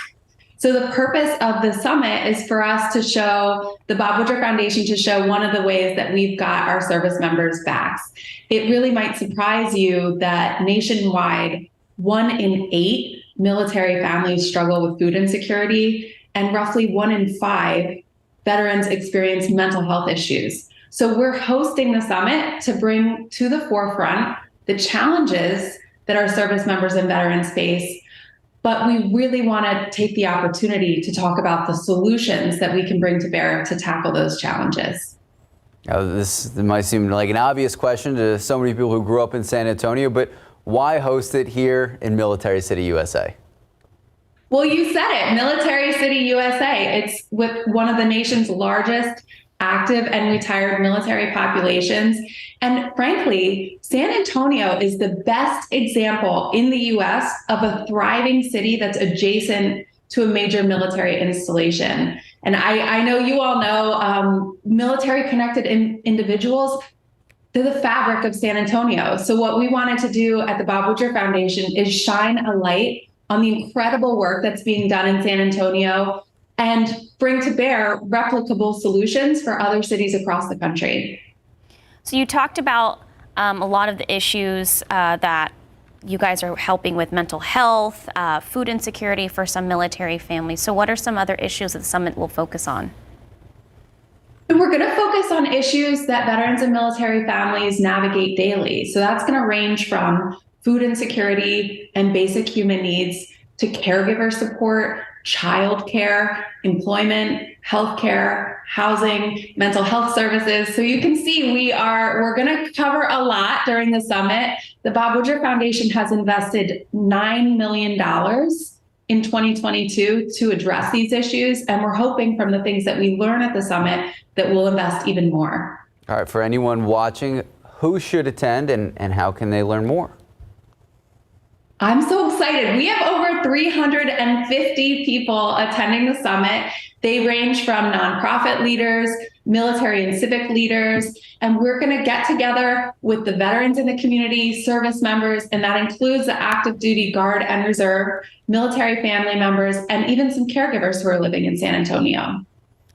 So the purpose of the summit is for us to show, the Bob Woodruff Foundation to show one of the ways that we've got our service members' backs. It really might surprise you that nationwide, 1 in 8 military families struggle with food insecurity, and roughly 1 in 5 veterans experience mental health issues. So we're hosting the summit to bring to the forefront the challenges that our service members and veterans face, but we really want to take the opportunity to talk about the solutions that we can bring to bear to tackle those challenges. Now, this might seem like an obvious question to so many people who grew up in San Antonio, but why host it here in Military City, USA? Well, you said it, Military City, USA. It's with one of the nation's largest active and retired military populations. And frankly, San Antonio is the best example in the US of a thriving city that's adjacent to a major military installation. And I know you all know military connected individuals, they're the fabric of San Antonio. So what we wanted to do at the Bob Woodruff Foundation is shine a light on the incredible work that's being done in San Antonio and bring to bear replicable solutions for other cities across the country. So you talked about a lot of the issues that you guys are helping with: mental health, food insecurity for some military families. So what are some other issues that the summit will focus on? We're going to focus on issues that veterans and military families navigate daily. So that's going to range from food insecurity and basic human needs to caregiver support, childcare, employment, healthcare, housing, mental health services. So you can see we're going to cover a lot during the summit. The Bob Woodruff Foundation has invested $9 million in 2022 to address these issues, and we're hoping from the things that we learn at the summit that we'll invest even more. All right, for anyone watching, who should attend and how can they learn more? I'm so excited. We have over 350 people attending the summit. They range from nonprofit leaders, military and civic leaders, and we're going to get together with the veterans in the community, service members, and that includes the active duty Guard and Reserve, military family members, and even some caregivers who are living in San Antonio.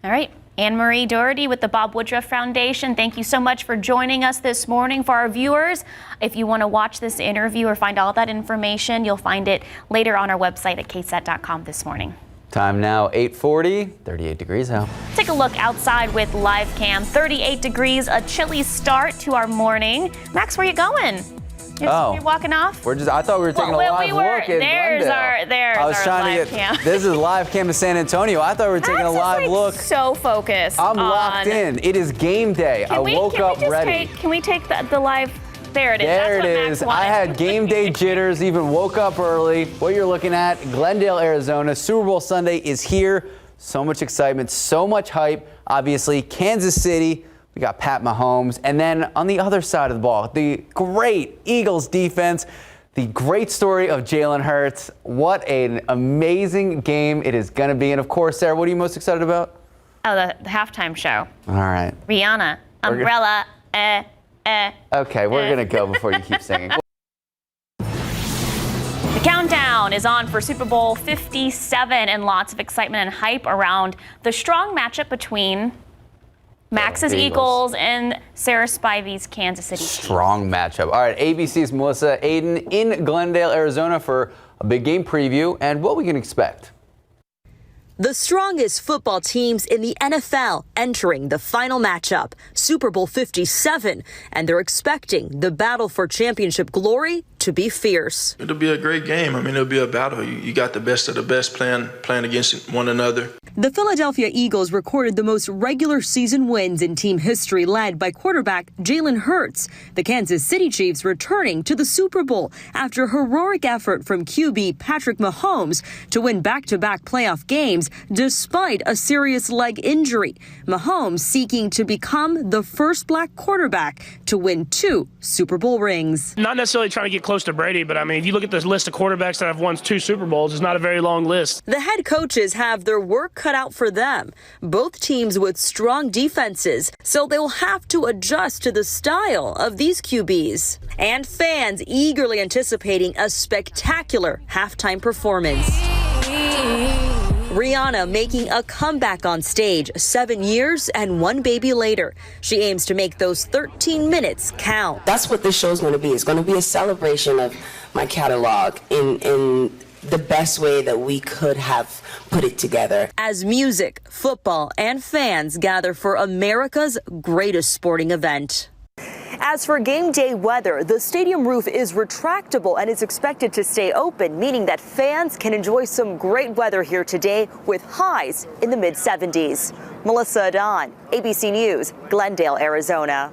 All right. Anne-Marie Doherty with the Bob Woodruff Foundation, thank you so much for joining us this morning. For our viewers, if you want to watch this interview or find all that information, you'll find it later on our website at ksat.com this morning. Time now, 8:40, 38 degrees out. Take a look outside with live cam. 38 degrees, a chilly start to our morning. Max, where you going? You're walking off? I thought we were taking a live look at There's Glendale. our live cam. This is live cam to San Antonio. I thought we were taking a live look. So focused. I'm locked in. It is game day. I woke up ready. Can we take the live? There it is. There it is. I had game day jitters, even woke up early. What you're looking at, Glendale, Arizona. Super Bowl Sunday is here. So much excitement, so much hype. Obviously, Kansas City. We got Pat Mahomes. And then on the other side of the ball, the great Eagles defense, the great story of Jalen Hurts. What an amazing game it is going to be. And of course, Sarah, what are you most excited about? Oh, the halftime show. All right. Rihanna, Umbrella, Okay, we're going to go before you keep singing. The countdown is on for Super Bowl 57 and lots of excitement and hype around the strong matchup between Max's Eagles and Sarah Spivey's Kansas City Chiefs. Strong matchup. All right, ABC's Melissa Aiden in Glendale, Arizona for a big game preview and what we can expect. The strongest football teams in the NFL entering the final matchup, Super Bowl 57, and they're expecting the battle for championship glory to be fierce. It'll be a great game. I mean, it'll be a battle. You got the best of the best playing against one another. The Philadelphia Eagles recorded the most regular season wins in team history, led by quarterback Jalen Hurts. The Kansas City Chiefs returning to the Super Bowl after a heroic effort from QB Patrick Mahomes to win back-to-back playoff games despite a serious leg injury. Mahomes seeking to become the first black quarterback to win 2 Super Bowl rings. Not necessarily trying to get close to Brady, but I mean, if you look at the list of quarterbacks that have won 2 Super Bowls, it's not a very long list. The head coaches have their work cut out for them. Both teams with strong defenses, so they will have to adjust to the style of these QBs. And fans eagerly anticipating a spectacular halftime performance. Rihanna making a comeback on stage 7 years and 1 baby later. She aims to make those 13 minutes count. That's what this show's going to be. It's going to be a celebration of my catalog in the best way that we could have put it together. As music, football, and fans gather for America's greatest sporting event. As for game day weather, the stadium roof is retractable and is expected to stay open, meaning that fans can enjoy some great weather here today with highs in the mid-70s. Melissa Adon, ABC News, Glendale, Arizona.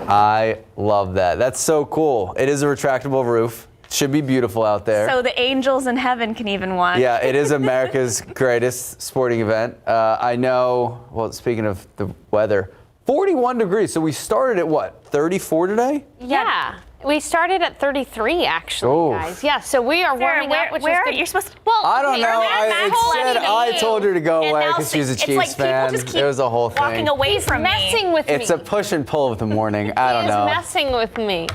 I love that. That's so cool. It is a retractable roof. Should be beautiful out there. So the angels in heaven can even watch. Yeah, it is America's greatest sporting event. I know, well, speaking of the weather, 41 degrees. So we started at what, 34 today? Yeah. We started at 33, actually, guys. Yeah, so we are warming up, which is good. You're supposed to. Well, I don't know. I told her to go away because she's a Chiefs fan. It was a whole thing. Walking away from messing with me. It's a push and pull of the morning. I don't know. He's messing with me.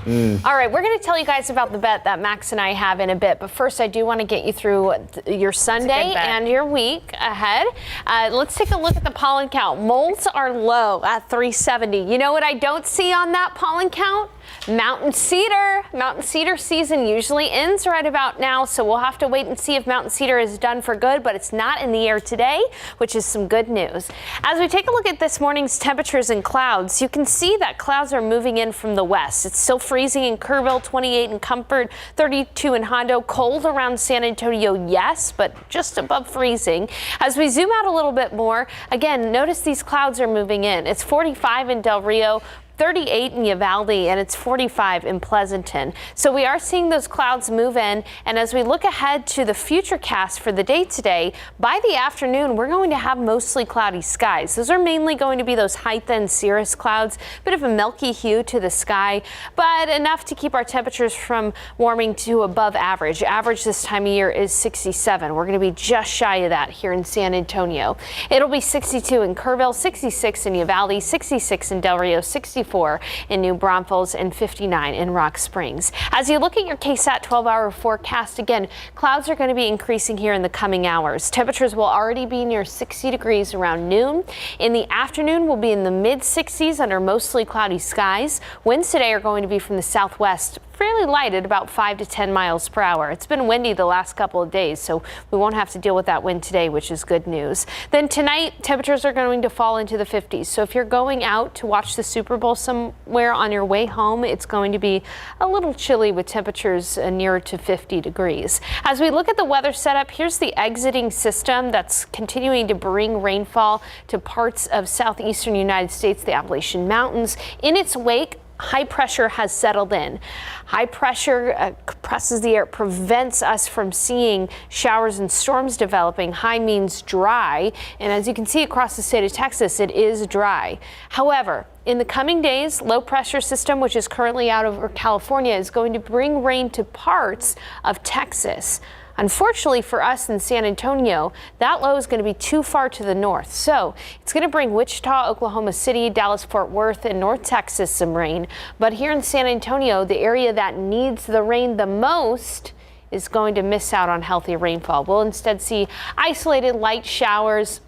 All right, we're going to tell you guys about the bet that Max and I have in a bit. But first, I do want to get you through your Sunday and your week ahead. Let's take a look at the pollen count. Moles are low at 370. You know what I don't see on that pollen count? Mountain cedar. Mountain cedar season usually ends right about now, so we'll have to wait and see if mountain cedar is done for good, but it's not in the air today, which is some good news. As we take a look at this morning's temperatures and clouds, you can see that clouds are moving in from the west. It's still freezing in Kerrville, 28 in Comfort, 32 in Hondo. Cold around San Antonio, yes, but just above freezing. As we zoom out a little bit more, again, notice these clouds are moving in. It's 45 in Del Rio, 38 in Uvalde, and it's 45 in Pleasanton. So we are seeing those clouds move in, and as we look ahead to the future cast for the day today, by the afternoon we're going to have mostly cloudy skies. Those are mainly going to be those high-thin cirrus clouds, bit of a milky hue to the sky, but enough to keep our temperatures from warming to above average. Average this time of year is 67. We're going to be just shy of that here in San Antonio. It'll be 62 in Kerrville, 66 in Uvalde, 66 in Del Rio, 65 54 in New Braunfels and 59 in Rock Springs. As you look at your KSAT 12-hour forecast, again, clouds are going to be increasing here in the coming hours. Temperatures will already be near 60 degrees around noon. In the afternoon, we'll be in the mid-60s under mostly cloudy skies. Winds today are going to be from the southwest, fairly light at about 5 to 10 miles per hour. It's been windy the last couple of days, so we won't have to deal with that wind today, which is good news. Then tonight, temperatures are going to fall into the 50s. So if you're going out to watch the Super Bowl somewhere on your way home, it's going to be a little chilly with temperatures nearer to 50 degrees. As we look at the weather setup, here's the exiting system that's continuing to bring rainfall to parts of southeastern United States, the Appalachian Mountains. In its wake, high pressure has settled in. High pressure compresses the air, prevents us from seeing showers and storms developing. High means dry, and as you can see across the state of Texas, it is dry. However, in the coming days, low pressure system, which is currently out over California, is going to bring rain to parts of Texas. Unfortunately for us in San Antonio, that low is going to be too far to the north. So it's going to bring Wichita, Oklahoma City, Dallas, Fort Worth, and North Texas some rain. But here in San Antonio, the area that needs the rain the most is going to miss out on healthy rainfall. We'll instead see isolated light showers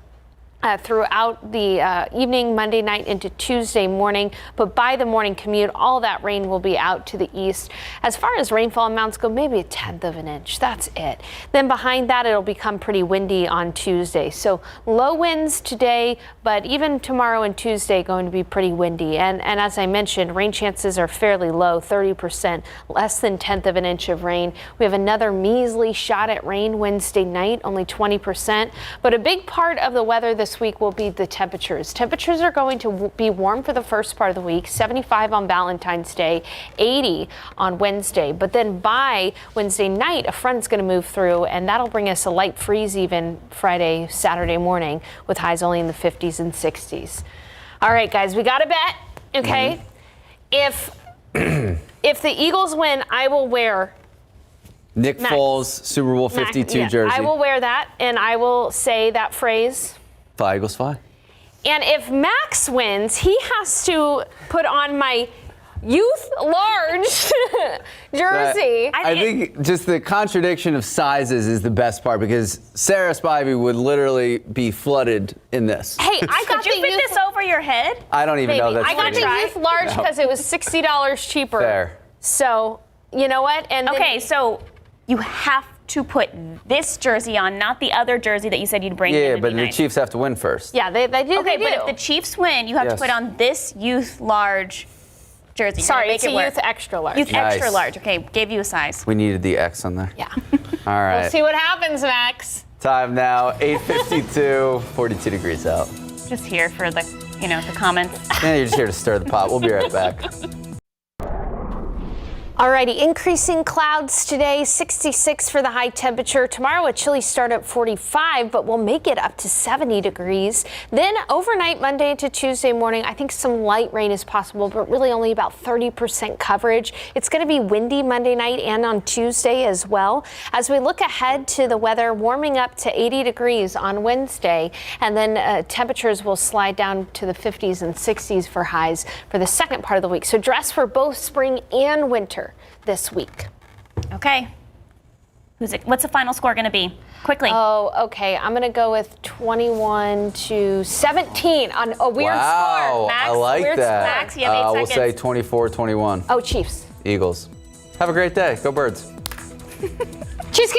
throughout the evening, Monday night into Tuesday morning. But by the morning commute, all that rain will be out to the east. As far as rainfall amounts go, maybe 1/10 of an inch. That's it. Then behind that, it'll become pretty windy on Tuesday. So low winds today, but even tomorrow and Tuesday going to be pretty windy. And as I mentioned, rain chances are fairly low, 30%, less than 1/10 of an inch of rain. We have another measly shot at rain Wednesday night, only 20%. But a big part of the weather this week will be the temperatures. Temperatures are going to be warm for the first part of the week, 75 on Valentine's Day, 80 on Wednesday. But then by Wednesday night, a front's going to move through, and that'll bring us a light freeze even Friday, Saturday morning, with highs only in the 50s and 60s. All right, guys, we got a bet, okay? If the Eagles win, I will wear Nick Foles, Super Bowl 52 jersey. I will wear that, and I will say that phrase. Fly, Eagles, fly. And if Max wins, he has to put on my youth large jersey. I think just the contradiction of sizes is the best part, because Sarah Spivey would literally be flooded in this. Hey, I got Could you fit this over your head? I don't even know that's I got the youth large because it was $60 cheaper. Fair. So, you know what? And okay, so you have to put this jersey on, not the other jersey that you said you'd bring in. Yeah, but the Chiefs have to win first. Yeah, they do. Okay, but if the Chiefs win, you have to put on this youth large jersey. Sorry, it's a youth extra large. Youth extra large. Okay, gave you a size. We needed the X on there. Yeah. All right. We'll see what happens, Max. Time now, 8:52, 42 degrees out. Just here for the, the comments. Yeah, you're just here to stir the pot. We'll be right back. Alrighty, increasing clouds today, 66 for the high temperature. Tomorrow a chilly start at 45, but we'll make it up to 70 degrees. Then overnight, Monday to Tuesday morning, I think some light rain is possible, but really only about 30% coverage. It's going to be windy Monday night and on Tuesday as well. As we look ahead to the weather, warming up to 80 degrees on Wednesday, and then temperatures will slide down to the 50s and 60s for highs for the second part of the week. So dress for both spring and winter this week. Okay. What's the final score going to be? Quickly. Oh, okay. I'm going to go with 21-17 on a weird score. Max, I like that. Max, you have 8 seconds. We'll say 24-21. Oh, Chiefs. Eagles. Have a great day. Go Birds. Cheesecake.